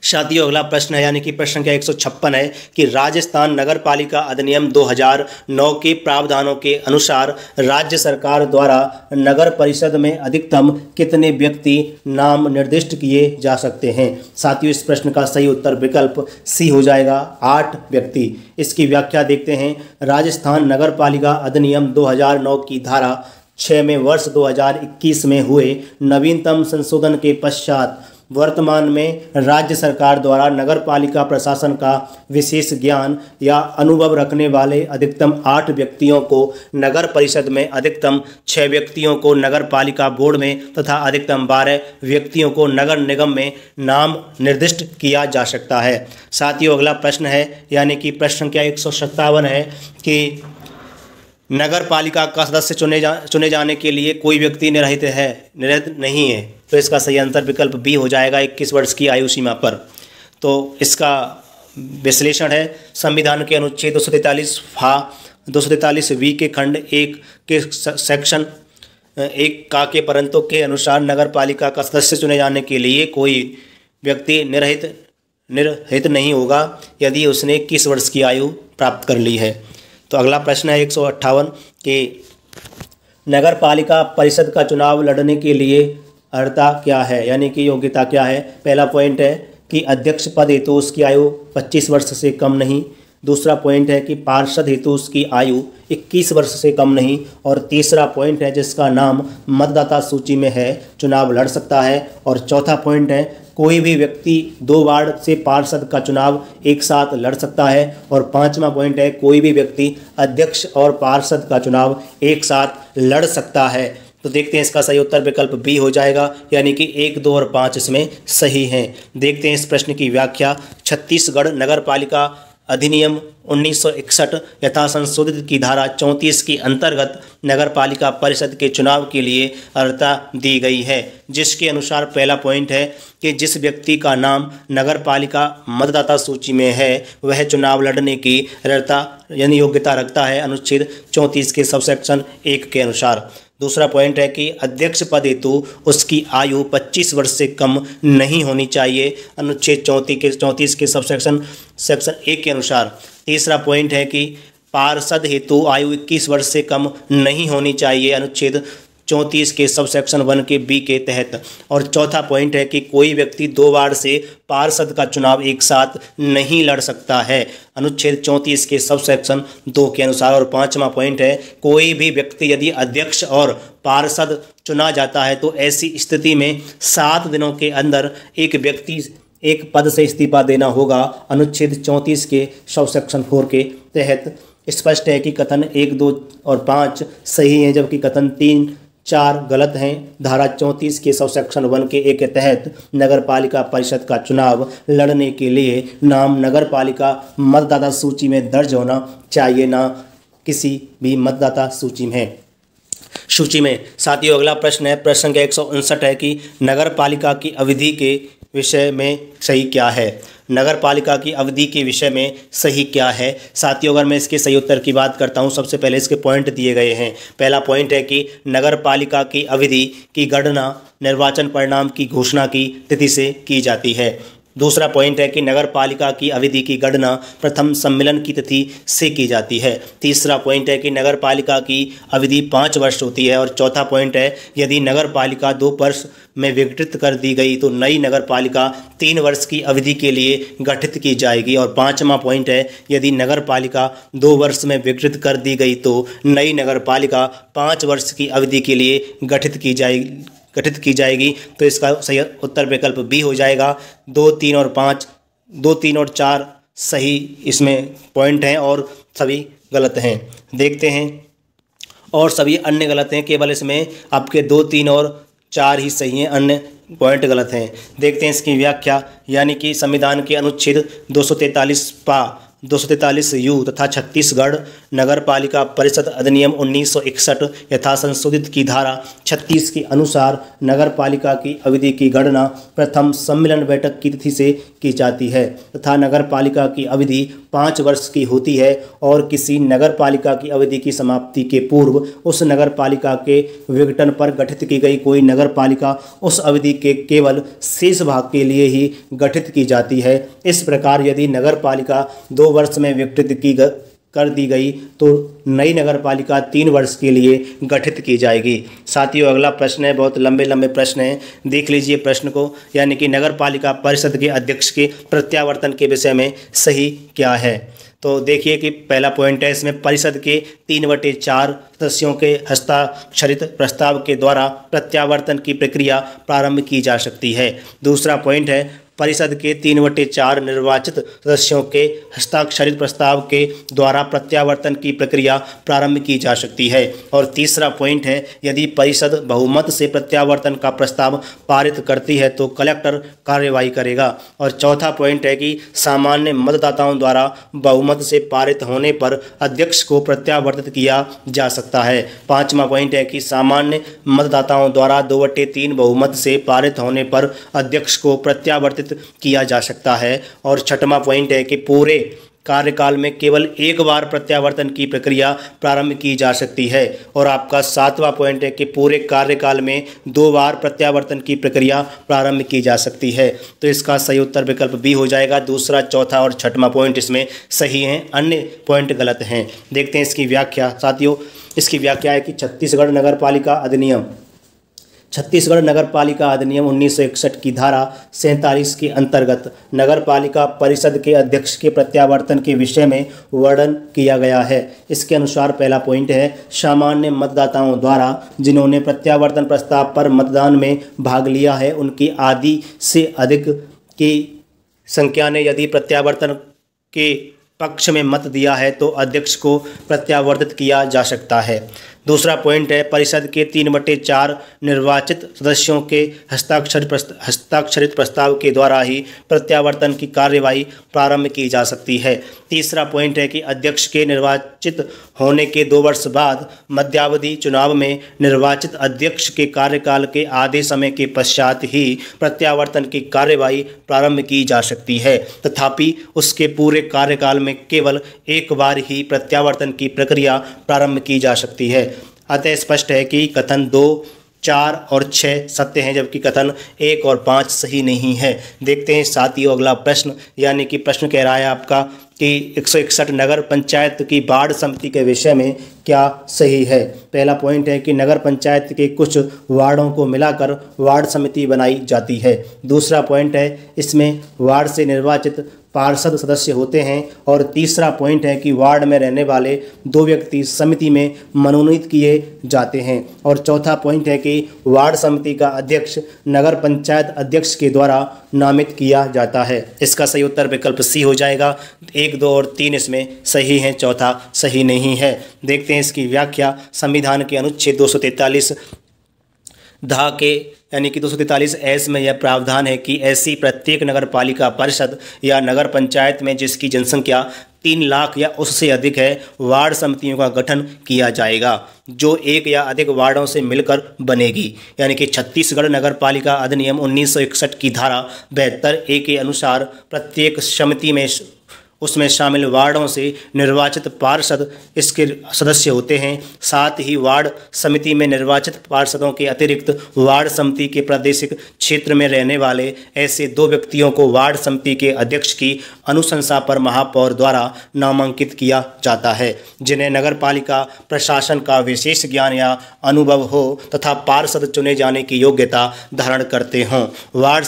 साथियों अगला प्रश्न है यानी कि प्रश्न संख्या 156 है कि राजस्थान नगर पालिका अधिनियम 2009 के प्रावधानों के अनुसार राज्य सरकार द्वारा नगर परिषद में अधिकतम कितने व्यक्ति नाम निर्दिष्ट किए जा सकते हैं? साथियों इस प्रश्न का सही उत्तर विकल्प सी हो जाएगा, 8 व्यक्ति। इसकी व्याख्या देखते हैं, राजस्थान नगर पालिका अधिनियम 2009 की धारा 6 में वर्ष 2021 में हुए नवीनतम संशोधन के पश्चात वर्तमान में राज्य सरकार द्वारा नगर पालिका प्रशासन का विशेष ज्ञान या अनुभव रखने वाले अधिकतम 8 व्यक्तियों को नगर परिषद में, अधिकतम 6 व्यक्तियों को नगर पालिका बोर्ड में तथा अधिकतम 12 व्यक्तियों को नगर निगम में नाम निर्दिष्ट किया जा सकता है। साथियों अगला प्रश्न है यानी कि प्रश्न संख्या 157 है कि नगर पालिका का सदस्य चुने जाने के लिए कोई व्यक्ति निर्धारित नहीं है, तो इसका सही आंसर विकल्प बी हो जाएगा, 21 वर्ष की आयु सीमा पर। तो इसका विश्लेषण है, संविधान के अनुच्छेद 243 के खंड 1 के सेक्शन 1 के परंतों के अनुसार नगर पालिका का सदस्य चुने जाने के लिए कोई व्यक्ति निर्हित नहीं होगा यदि उसने 21 वर्ष की आयु प्राप्त कर ली है। तो अगला प्रश्न है 158 कि नगर पालिका परिषद का चुनाव लड़ने के लिए अर्हता क्या है यानी कि योग्यता क्या है? पहला पॉइंट है कि अध्यक्ष पद हेतु उसकी आयु 25 वर्ष से कम नहीं। दूसरा पॉइंट है कि पार्षद हेतु उसकी आयु 21 वर्ष से कम नहीं। और तीसरा पॉइंट है जिसका नाम मतदाता सूची में है चुनाव लड़ सकता है। और चौथा पॉइंट है कोई भी व्यक्ति 2 वार्ड से पार्षद का चुनाव एक साथ लड़ सकता है। और पांचवा पॉइंट है कोई भी व्यक्ति अध्यक्ष और पार्षद का चुनाव एक साथ लड़ सकता है। तो देखते हैं इसका सही उत्तर विकल्प बी हो जाएगा यानी कि 1, 2 और 5 इसमें सही हैं। देखते हैं इस प्रश्न की व्याख्या, छत्तीसगढ़ नगर पालिका अधिनियम 1961 यथा संशोधित की धारा 34 के अंतर्गत नगर पालिका परिषद के चुनाव के लिए अर्हता दी गई है, जिसके अनुसार पहला पॉइंट है कि जिस व्यक्ति का नाम नगर पालिका मतदाता सूची में है वह चुनाव लड़ने की अर्हता यानी योग्यता रखता है अनुच्छेद 34 के सबसेक्शन 1 के अनुसार। दूसरा पॉइंट है कि अध्यक्ष पद हेतु उसकी आयु 25 वर्ष से कम नहीं होनी चाहिए अनुच्छेद 34 के सेक्शन 1 के अनुसार। तीसरा पॉइंट है कि पार्षद हेतु आयु 21 वर्ष से कम नहीं होनी चाहिए अनुच्छेद 34 के सबसेक्शन 1 के बी के तहत। और चौथा पॉइंट है कि कोई व्यक्ति 2 वार्ड से पार्षद का चुनाव एक साथ नहीं लड़ सकता है अनुच्छेद 34 के सबसेक्शन 2 के अनुसार। और पांचवा पॉइंट है कोई भी व्यक्ति यदि अध्यक्ष और पार्षद चुना जाता है तो ऐसी स्थिति में 7 दिनों के अंदर एक व्यक्ति एक पद से इस्तीफा देना होगा अनुच्छेद 34 के सबसेक्शन 4 के तहत। स्पष्ट है कि कथन 1, 2 और 5 सही हैं जबकि कथन 3, 4 गलत हैं। धारा 34 के सबसेक्शन 1 के 1 के तहत नगर पालिका परिषद का चुनाव लड़ने के लिए नाम नगर पालिका मतदाता सूची में दर्ज होना चाहिए, ना किसी भी मतदाता सूची में। साथियों अगला प्रश्न है, प्रश्न संख्या 159 है कि नगर पालिका की अवधि के विषय में सही क्या है? नगर पालिका की अवधि के विषय में सही क्या है? साथियों अगर मैं इसके सही उत्तर की बात करता हूं, सबसे पहले इसके पॉइंट दिए गए हैं। पहला पॉइंट है कि नगर पालिका की अवधि की गणना निर्वाचन परिणाम की घोषणा की तिथि से की जाती है। दूसरा पॉइंट है कि नगर पालिका की अवधि की गणना प्रथम सम्मेलन की तिथि से की जाती है। तीसरा पॉइंट है कि नगर पालिका की अवधि 5 वर्ष होती है। और चौथा पॉइंट है यदि नगर पालिका 2 वर्ष में विघटित कर दी गई तो नई नगर पालिका 3 वर्ष की अवधि के लिए गठित की जाएगी। और पाँचवा पॉइंट है यदि नगर पालिका 2 वर्ष में विघटित कर दी गई तो नई नगर पालिका 5 वर्ष की अवधि के लिए गठित की जाएगी। तो इसका सही उत्तर विकल्प बी हो जाएगा। 2, 3 और 5, 2, 3 और 4 सही इसमें पॉइंट हैं और सभी गलत हैं। देखते हैं, और सभी अन्य गलत हैं, केवल इसमें आपके 2, 3 और 4 ही सही हैं, अन्य पॉइंट गलत हैं। देखते हैं इसकी व्याख्या, यानी कि संविधान के अनुच्छेद 243 यू तथा छत्तीसगढ़ नगर पालिका परिषद अधिनियम 1961 यथा संशोधित की धारा 36 के अनुसार नगर पालिका की अवधि की गणना प्रथम सम्मेलन बैठक की तिथि से की जाती है तथा नगर पालिका की अवधि 5 वर्ष की होती है। और किसी नगर पालिका की अवधि की समाप्ति के पूर्व उस नगर पालिका के विघटन पर गठित की गई कोई नगर पालिका उस अवधि के केवल शेष भाग के लिए ही गठित की जाती है। इस प्रकार यदि नगर पालिका 2 वर्ष में विघटित कर दी गई तो नई नगर पालिका 3 वर्ष के लिए गठित की जाएगी। साथियों, अगला प्रश्न है, बहुत लंबे लंबे प्रश्न हैं, देख लीजिए प्रश्न को, यानी कि नगर पालिका परिषद के अध्यक्ष के प्रत्यावर्तन के विषय में सही क्या है। तो देखिए कि पहला पॉइंट है इसमें परिषद के 3/4 सदस्यों के हस्ताक्षरित प्रस्ताव के द्वारा प्रत्यावर्तन की प्रक्रिया प्रारंभ की जा सकती है। दूसरा पॉइंट है परिषद के 3/4 निर्वाचित सदस्यों के हस्ताक्षरित प्रस्ताव के द्वारा प्रत्यावर्तन की प्रक्रिया प्रारंभ की जा सकती है। और तीसरा पॉइंट है यदि परिषद बहुमत से प्रत्यावर्तन का प्रस्ताव पारित करती है तो कलेक्टर कार्यवाही करेगा। और चौथा पॉइंट है कि सामान्य मतदाताओं द्वारा बहुमत से पारित होने पर अध्यक्ष को प्रत्यावर्तित किया जा सकता है। पाँचवा पॉइंट है कि सामान्य मतदाताओं द्वारा 2/3 बहुमत से पारित होने पर अध्यक्ष को प्रत्यावर्तित किया जा सकता है। और छठवां पॉइंट है कि पूरे कार्यकाल में केवल एक बार प्रत्यावर्तन की प्रक्रिया प्रारंभ की जा सकती है। और आपका 7वां पॉइंट है कि पूरे कार्यकाल में 2 बार प्रत्यावर्तन की प्रक्रिया प्रारंभ की जा सकती है। तो इसका सही उत्तर विकल्प बी हो जाएगा। दूसरा, चौथा और छठवां पॉइंट इसमें सही हैं, अन्य पॉइंट गलत हैं। देखते हैं इसकी व्याख्या। साथियों, इसकी व्याख्या है कि छत्तीसगढ़ नगर पालिका अधिनियम 1961 की धारा 47 के अंतर्गत नगर पालिका परिषद के अध्यक्ष के प्रत्यावर्तन के विषय में वर्णन किया गया है। इसके अनुसार पहला पॉइंट है सामान्य मतदाताओं द्वारा जिन्होंने प्रत्यावर्तन प्रस्ताव पर मतदान में भाग लिया है उनकी आधी से अधिक की संख्या ने यदि प्रत्यावर्तन के पक्ष में मत दिया है तो अध्यक्ष को प्रत्यावर्तित किया जा सकता है। दूसरा पॉइंट है परिषद के 3/4 निर्वाचित सदस्यों के हस्ताक्षरित प्रस्ताव के द्वारा ही प्रत्यावर्तन की कार्यवाही प्रारंभ की जा सकती है। तीसरा पॉइंट है कि अध्यक्ष के निर्वाचित होने के 2 वर्ष बाद मध्यावधि चुनाव में निर्वाचित अध्यक्ष के कार्यकाल के आधे समय के पश्चात ही प्रत्यावर्तन की कार्यवाही प्रारंभ की जा सकती है, तथापि उसके पूरे कार्यकाल में केवल एक बार ही प्रत्यावर्तन की प्रक्रिया प्रारंभ की जा सकती है। अतः स्पष्ट है कि कथन 2, 4 और 6 सत्य हैं, जबकि कथन 1 और 5 सही नहीं है। देखते हैं साथियों अगला प्रश्न, यानी कि प्रश्न कह रहा है आपका कि 161 नगर पंचायत की वार्ड समिति के विषय में क्या सही है। पहला पॉइंट है कि नगर पंचायत के कुछ वार्डों को मिलाकर वार्ड समिति बनाई जाती है। दूसरा पॉइंट है इसमें वार्ड से निर्वाचित पार्षद सदस्य होते हैं। और तीसरा पॉइंट है कि वार्ड में रहने वाले 2 व्यक्ति समिति में मनोनीत किए जाते हैं। और चौथा पॉइंट है कि वार्ड समिति का अध्यक्ष नगर पंचायत अध्यक्ष के द्वारा नामित किया जाता है। इसका सही उत्तर विकल्प सी हो जाएगा। 1, 2 और 3 इसमें सही हैं, चौथा सही नहीं है। देखते हैं इसकी व्याख्या। संविधान के अनुच्छेद 243 धा के यानी कि 243 एस में यह प्रावधान है कि ऐसी प्रत्येक नगर पालिका परिषद या नगर पंचायत में जिसकी जनसंख्या 3 लाख या उससे अधिक है वार्ड समितियों का गठन किया जाएगा जो एक या अधिक वार्डों से मिलकर बनेगी। यानी कि छत्तीसगढ़ नगर पालिका अधिनियम 1961 की धारा 72A के अनुसार प्रत्येक समिति में उसमें शामिल वार्डों से निर्वाचित पार्षद इसके सदस्य होते हैं। साथ ही वार्ड समिति में निर्वाचित पार्षदों के अतिरिक्त वार्ड समिति के प्रादेशिक क्षेत्र में रहने वाले ऐसे 2 व्यक्तियों को वार्ड समिति के अध्यक्ष की अनुशंसा पर महापौर द्वारा नामांकित किया जाता है, जिन्हें नगर पालिका प्रशासन का विशेष ज्ञान या अनुभव हो तथा पार्षद चुने जाने की योग्यता धारण करते हों। वार्ड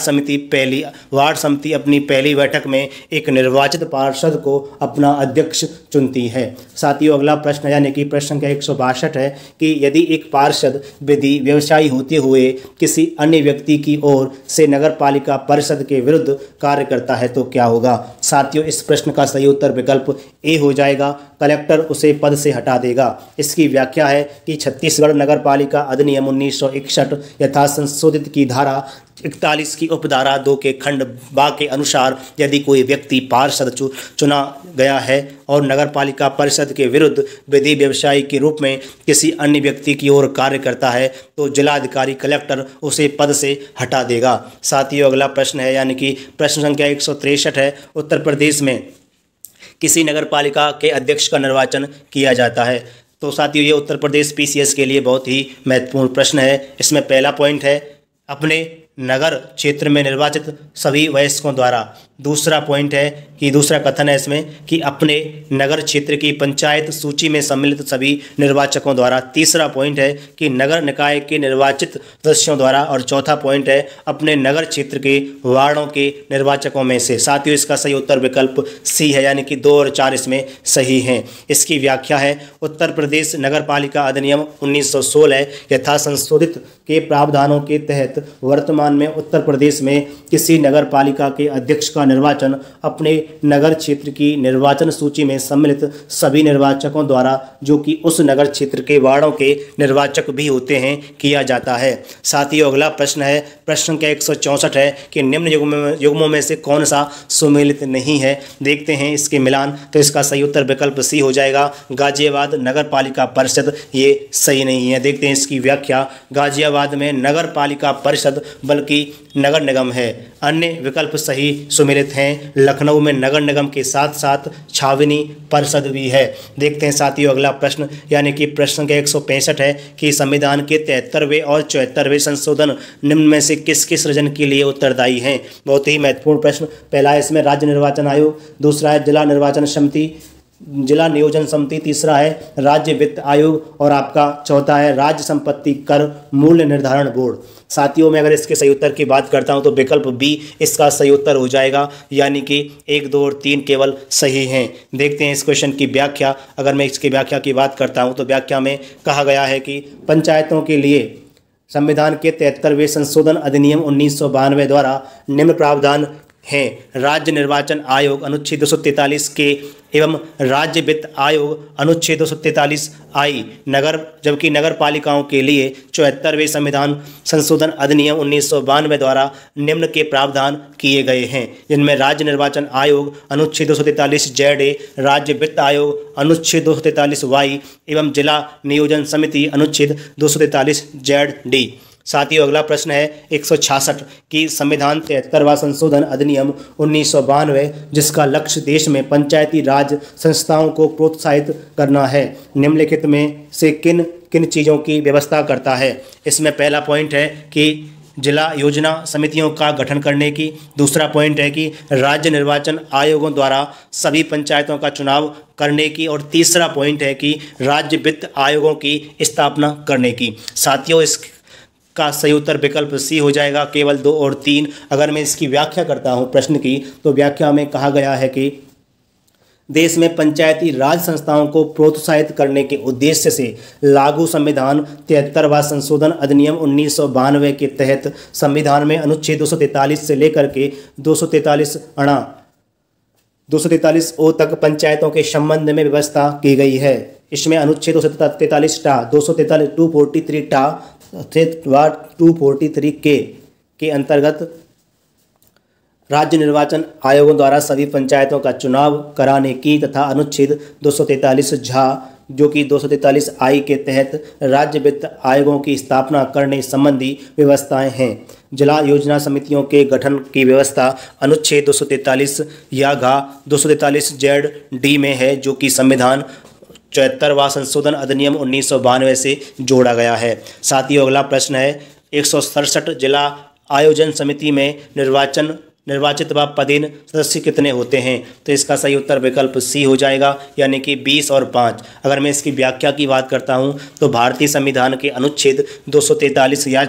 समिति अपनी पहली बैठक में एक निर्वाचित पार्षद को अपना अध्यक्ष चुनती है। साथियों, अगला प्रश्न यानी कि प्रश्न संख्या 162 है कि यदि एक पार्षद विधि व्यवसायी होते हुए किसी अन्य व्यक्ति की ओर से नगर पालिका परिषद के विरुद्ध कार्य करता है तो क्या होगा। साथियों, इस प्रश्न का सही उत्तर विकल्प ए हो जाएगा, कलेक्टर उसे पद से हटा देगा। इसकी व्याख्या है कि छत्तीसगढ़ नगर पालिका अधिनियम 1961 यथा संशोधित की धारा 41 की उपधारा 2 के खंड बा के अनुसार यदि कोई व्यक्ति पार्षद चुना गया है और नगर पालिका परिषद के विरुद्ध विधि व्यवसायी के रूप में किसी अन्य व्यक्ति की ओर कार्य करता है तो जिलाधिकारी कलेक्टर उसे पद से हटा देगा। साथियों, अगला प्रश्न है यानी कि प्रश्न संख्या 163 है। उत्तर प्रदेश में किसी नगर पालिका के अध्यक्ष का निर्वाचन किया जाता है। तो साथियों, ये उत्तर प्रदेश पीसीएस के लिए बहुत ही महत्वपूर्ण प्रश्न है। इसमें पहला पॉइंट है अपने नगर क्षेत्र में निर्वाचित सभी वयस्कों द्वारा। दूसरा पॉइंट है कि दूसरा कथन है इसमें कि अपने नगर क्षेत्र की पंचायत सूची में सम्मिलित सभी निर्वाचकों द्वारा। तीसरा पॉइंट है कि नगर निकाय के निर्वाचित सदस्यों द्वारा। और चौथा पॉइंट है अपने नगर क्षेत्र के वार्डों के निर्वाचकों में से। साथियों, इसका सही उत्तर विकल्प सी है यानी कि 2 और 4 इसमें सही हैं। इसकी व्याख्या है उत्तर प्रदेश नगर पालिका अधिनियम 1916 यथा संशोधित के प्रावधानों के तहत वर्तमान में उत्तर प्रदेश में किसी नगर पालिका के अध्यक्ष का निर्वाचन अपने नगर क्षेत्र की निर्वाचन सूची में सम्मिलित सभी निर्वाचकों द्वारा, जो कि उस नगर क्षेत्र के वार्डों के निर्वाचक भी होते हैं, किया जाता है। साथियों, अगला प्रश्न है प्रश्न संख्या 164 है कि निम्न युग्मों में से कौन सा सुमेलित नहीं है। देखते हैं इसके मिलान। तो इसका सही उत्तर विकल्प सी हो जाएगा, गाजियाबाद नगर पालिका परिषद। ये सही नहीं है। देखते हैं इसकी व्याख्या। गाजियाबाद में नगर पालिका परिषद बल्कि नगर निगम है। अन्य विकल्प सही सुमेलित हैं। लखनऊ में नगर निगम के साथ साथ छावनी परिषद भी है। देखते हैं साथियों अगला प्रश्न यानी कि प्रश्न के 165 है कि संविधान के 73वें और 74वें संशोधन निम्न में से किसके सृजन के लिए उत्तरदायी हैं। बहुत ही महत्वपूर्ण प्रश्न। पहला है इसमें राज्य निर्वाचन आयोग, दूसरा है जिला निर्वाचन समिति, जिला नियोजन समिति, तीसरा है राज्य वित्त आयोग और आपका चौथा है राज्य संपत्ति कर मूल्य निर्धारण बोर्ड। साथियों मैं अगर इसके सही उत्तर की बात करता हूं तो विकल्प बी इसका सही उत्तर हो जाएगा, यानी कि 1, 2 और 3 केवल सही हैं। देखते हैं इस क्वेश्चन की व्याख्या। अगर मैं इसकी व्याख्या की बात करता हूं तो व्याख्या में कहा गया है कि पंचायतों के लिए संविधान के 73वें संशोधन अधिनियम 1992 द्वारा निम्न प्रावधान हैं। राज्य निर्वाचन आयोग अनुच्छेद 243 के एवं राज्य वित्त आयोग अनुच्छेद 243 आई जबकि नगर पालिकाओं के लिए 74वें संविधान संशोधन अधिनियम 1992 द्वारा निम्न के प्रावधान किए गए हैं, जिनमें राज्य निर्वाचन आयोग अनुच्छेद 243 ZA, राज्य वित्त आयोग अनुच्छेद 243 Y एवं जिला नियोजन समिति अनुच्छेद 243 ZD। साथियों अगला प्रश्न है 166 की संविधान 73वां संशोधन अधिनियम 1992 जिसका लक्ष्य देश में पंचायती राज संस्थाओं को प्रोत्साहित करना है, निम्नलिखित में से किन किन चीज़ों की व्यवस्था करता है। इसमें पहला पॉइंट है कि जिला योजना समितियों का गठन करने की, दूसरा पॉइंट है कि राज्य निर्वाचन आयोगों द्वारा सभी पंचायतों का चुनाव करने की, और तीसरा पॉइंट है कि राज्य वित्त आयोगों की स्थापना करने की। साथियों इस का सही उत्तर विकल्प सी हो जाएगा, केवल 2 और 3। अगर मैं इसकी व्याख्या करता हूं प्रश्न की तो व्याख्या में कहा गया है कि देश में पंचायती राज संस्थाओं को प्रोत्साहित करने के उद्देश्य से लागू संविधान 73वां संशोधन अधिनियम 1992 के तहत संविधान में अनुच्छेद 243 से लेकर के 243 ओ तक पंचायतों के संबंध में व्यवस्था की गई है। इसमें अनुच्छेद 243 टा 243 टा 243 के अंतर्गत राज्य निर्वाचन आयोगों द्वारा सभी पंचायतों का चुनाव कराने की तथा अनुच्छेद 243 झा जो कि 243 आई के तहत राज्य वित्त आयोगों की स्थापना करने संबंधी व्यवस्थाएं हैं। जिला योजना समितियों के गठन की व्यवस्था अनुच्छेद 243 या घ 243 जेड डी में है, जो कि संविधान 74वां संशोधन अधिनियम 1992 से जोड़ा गया है। साथ ही अगला प्रश्न है 167 जिला आयोजन समिति में निर्वाचित व पदेन सदस्य कितने होते हैं? तो इसका सही उत्तर विकल्प सी हो जाएगा, यानी कि 20 और 5। अगर मैं इसकी व्याख्या की बात करता हूं तो भारतीय संविधान के अनुच्छेद 243 या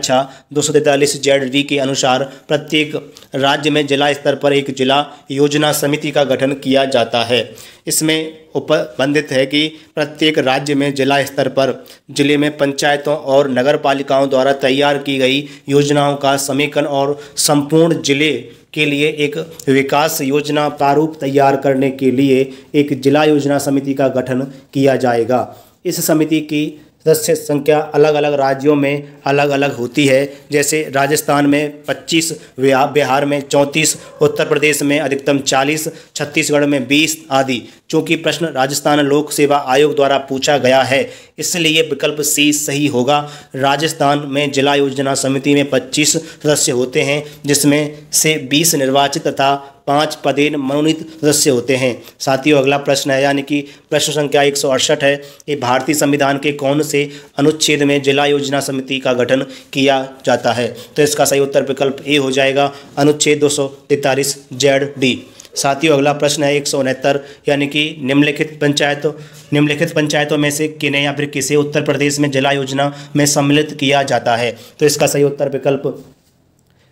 243 जेड डी के अनुसार प्रत्येक राज्य में जिला स्तर पर एक जिला योजना समिति का गठन किया जाता है। इसमें उपबंधित है कि प्रत्येक राज्य में जिला स्तर पर जिले में पंचायतों और नगर पालिकाओं द्वारा तैयार की गई योजनाओं का समेकन और संपूर्ण जिले के लिए एक विकास योजना प्रारूप तैयार करने के लिए एक जिला योजना समिति का गठन किया जाएगा। इस समिति की सदस्य संख्या अलग अलग राज्यों में अलग अलग होती है, जैसे राजस्थान में 25, बिहार में 34, उत्तर प्रदेश में अधिकतम 40, छत्तीसगढ़ में 20 आदि। चूँकि प्रश्न राजस्थान लोक सेवा आयोग द्वारा पूछा गया है, इसलिए विकल्प सी सही होगा। राजस्थान में जिला योजना समिति में 25 सदस्य होते हैं, जिसमें से 20 निर्वाचित तथा 5 पदेन मनोनीत सदस्य होते हैं। साथियों अगला प्रश्न है, यानी कि प्रश्न संख्या 168 है, ये भारतीय संविधान के कौन से अनुच्छेद में जिला योजना समिति का गठन किया जाता है? तो इसका सही उत्तर विकल्प ए हो जाएगा, अनुच्छेद 243 जेड डी। साथियों अगला प्रश्न है 169, यानी कि निम्नलिखित पंचायतों में से किन्हें या फिर किसे उत्तर प्रदेश में जिला योजना में सम्मिलित किया जाता है? तो इसका सही उत्तर विकल्प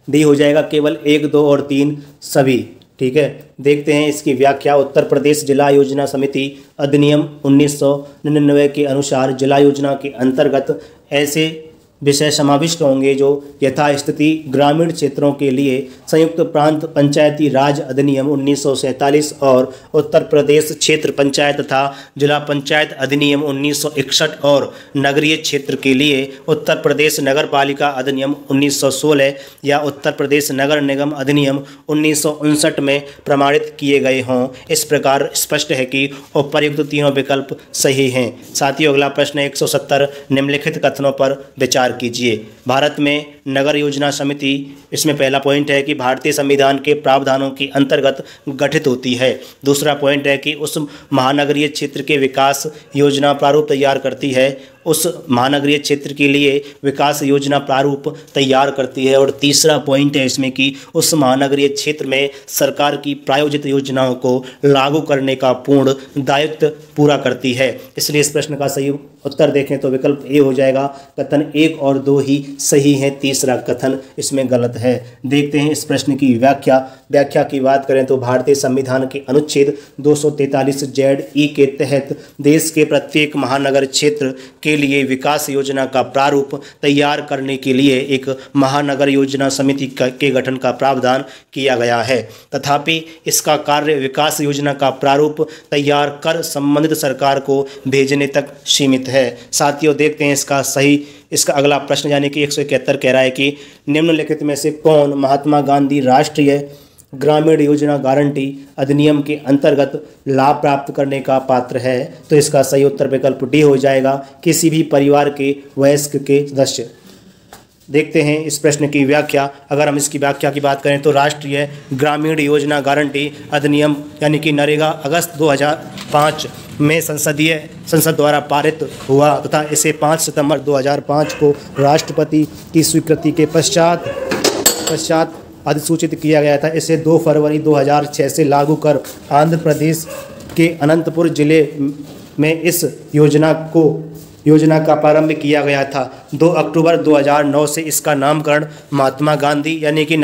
डी हो जाएगा, केवल 1, 2 और 3 सभी। ठीक है, देखते हैं इसकी व्याख्या। उत्तर प्रदेश जिला योजना समिति अधिनियम 1999 के अनुसार जिला योजना के अंतर्गत ऐसे विषय समाविष्ट होंगे जो यथास्थिति ग्रामीण क्षेत्रों के लिए संयुक्त प्रांत पंचायती राज अधिनियम 1947 और उत्तर प्रदेश क्षेत्र पंचायत तथा जिला पंचायत अधिनियम 1961 और नगरीय क्षेत्र के लिए उत्तर प्रदेश नगर पालिका अधिनियम 1916 या उत्तर प्रदेश नगर निगम अधिनियम 1959 में प्रमाणित किए गए हों। इस प्रकार स्पष्ट है कि उपर्युक्त तीनों विकल्प सही हैं। साथियों अगला प्रश्न 170, निम्नलिखित कथनों पर विचार कीजिए। भारत में नगर योजना समिति, इसमें पहला पॉइंट है कि भारतीय संविधान के प्रावधानों के अंतर्गत गठित होती है। दूसरा पॉइंट है कि उस महानगरीय क्षेत्र के विकास योजना प्रारूप तैयार करती है, उस महानगरीय क्षेत्र के लिए विकास योजना प्रारूप तैयार करती है। और तीसरा पॉइंट है इसमें कि उस महानगरीय क्षेत्र में सरकार की प्रायोजित योजनाओं को लागू करने का पूर्ण दायित्व पूरा करती है। इसलिए इस प्रश्न का सही उत्तर देखें तो विकल्प ए हो जाएगा। कथन 1 और 2 ही सही है, तीसरा कथन इसमें गलत है। देखते हैं इस प्रश्न की व्याख्या की बात करें तो भारतीय संविधान के अनुच्छेद 243 जेड ई के तहत देश के प्रत्येक महानगर क्षेत्र के लिए विकास योजना का प्रारूप तैयार करने के लिए एक महानगर योजना समिति के गठन का प्रावधान किया गया है। तथापि इसका कार्य विकास योजना का प्रारूप तैयार कर संबंधित सरकार को भेजने तक सीमित है। साथियों देखते हैं इसका अगला प्रश्न, यानी कि 171 कह रहा है कि निम्नलिखित में से कौन महात्मा गांधी राष्ट्रीय ग्रामीण योजना गारंटी अधिनियम के अंतर्गत लाभ प्राप्त करने का पात्र है? तो इसका सही उत्तर विकल्प डी हो जाएगा, किसी भी परिवार के वयस्क के सदस्य। देखते हैं इस प्रश्न की व्याख्या। अगर हम इसकी व्याख्या की बात करें तो राष्ट्रीय ग्रामीण योजना गारंटी अधिनियम यानी कि नरेगा अगस्त 2005 में संसद द्वारा पारित हुआ तथा इसे 5 सितंबर 2005 को राष्ट्रपति की स्वीकृति के पश्चात अधिसूचित किया गया था। इसे 2 फरवरी 2006 से लागू कर आंध्र प्रदेश के अनंतपुर जिले में इस योजना का प्रारंभ किया गया था। 2 अक्टूबर 2009 से इसका नामकरण महात्मा गांधी यानी कि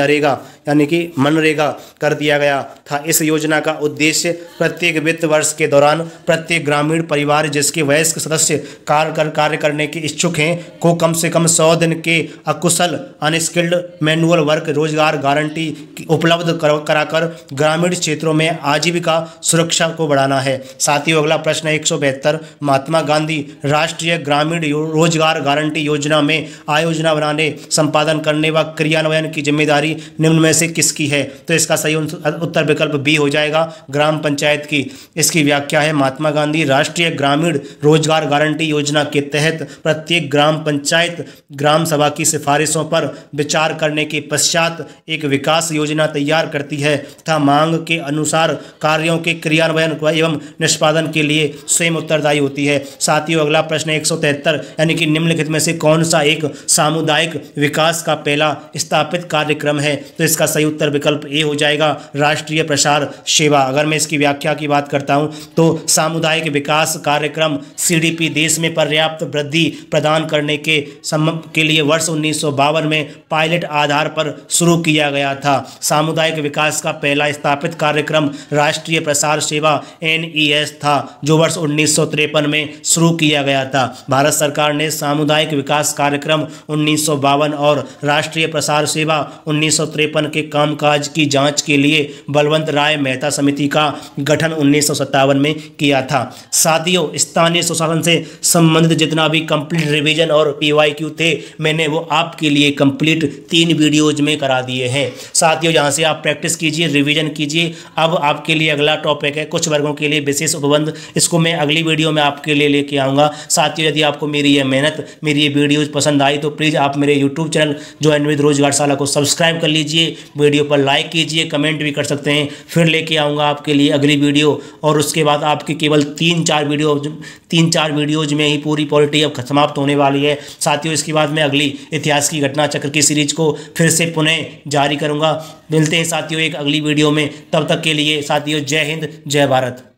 मनरेगा कर दिया गया था। इस योजना का उद्देश्य प्रत्येक वित्त वर्ष के दौरान प्रत्येक ग्रामीण परिवार जिसके वयस्क सदस्य कार्य करने के इच्छुक हैं को कम से कम 100 दिन के अकुशल अनस्किल्ड मैनुअल वर्क रोजगार गारंटी उपलब्ध कराकर ग्रामीण क्षेत्रों में आजीविका सुरक्षा को बढ़ाना है। साथियों अगला प्रश्न 172, महात्मा गांधी राष्ट्रीय ग्रामीण रोजगार गारंटी योजना में आयोजना बनाने, संपादन करने व क्रियान्वयन की जिम्मेदारी निम्न में से किसकी है? तो इसका सही उत्तर विकल्प बी हो जाएगा, ग्राम पंचायत की। इसकी व्याख्या है, महात्मा गांधी राष्ट्रीय ग्रामीण रोजगार गारंटी योजना के तहत प्रत्येक ग्राम पंचायत ग्राम सभा की सिफारिशों पर विचार करने के पश्चात एक विकास योजना तैयार करती है तथा मांग के अनुसार कार्यों के क्रियान्वयन एवं निष्पादन के लिए स्वयं उत्तरदायी होती है। साथियों, अगला प्रश्न 173, यानी कि निम्नलिखित में से कौन सा एक सामुदायिक विकास का पहला स्थापित कार्यक्रम है? तो इसका सही उत्तर विकल्प ए हो जाएगा, राष्ट्रीय प्रसार सेवा। अगर मैं इसकी व्याख्या की बात करता हूं तो सामुदायिक विकास कार्यक्रम सीडीपी देश में पर्याप्त वृद्धि प्रदान करने के लिए वर्ष 1952 में पायलट आधार पर शुरू किया गया था। सामुदायिक विकास का पहला स्थापित कार्यक्रम राष्ट्रीय प्रसार सेवा NES था, जो वर्ष 1953 में शुरू किया गया था। भारत सरकार ने सामुदायिक विकास कार्यक्रम 1952 और राष्ट्रीय प्रसार सेवा 1953 के कामकाज की जांच के लिए बलवंत राय मेहता समिति का गठन 1957 में किया था। साथियों, स्थानीय सुशासन से संबंधित जितना भी कंप्लीट रिवीजन और PYQ थे, मैंने वो आपके लिए कंप्लीट 3 वीडियोज में करा दिए हैं। साथियों, यहाँ से आप प्रैक्टिस कीजिए, रिवीजन कीजिए। अब आपके लिए अगला टॉपिक है कुछ वर्गों के लिए विशेष उपबंध। इसको मैं अगली वीडियो में आपके लिए लेके आऊँगा। साथियों, यदि आपको मेरी ये मेहनत, मेरी ये वीडियोज पसंद आई तो प्लीज़ आप मेरे यूट्यूब चैनल ज्वाइन विद रोजगारशाला को सब्सक्राइब कर लीजिए, वीडियो पर लाइक कीजिए, कमेंट भी कर सकते हैं। फिर लेके आऊँगा आपके लिए अगली वीडियो, और उसके बाद आपकी केवल 3-4 वीडियोज में ही पूरी पॉलिटी अब समाप्त होने वाली है। साथियों, इसके बाद मैं अगली इतिहास की घटना चक्र की सीरीज को फिर से पुनः जारी करूँगा। मिलते हैं साथियों एक अगली वीडियो में, तब तक के लिए साथियों जय हिंद, जय भारत।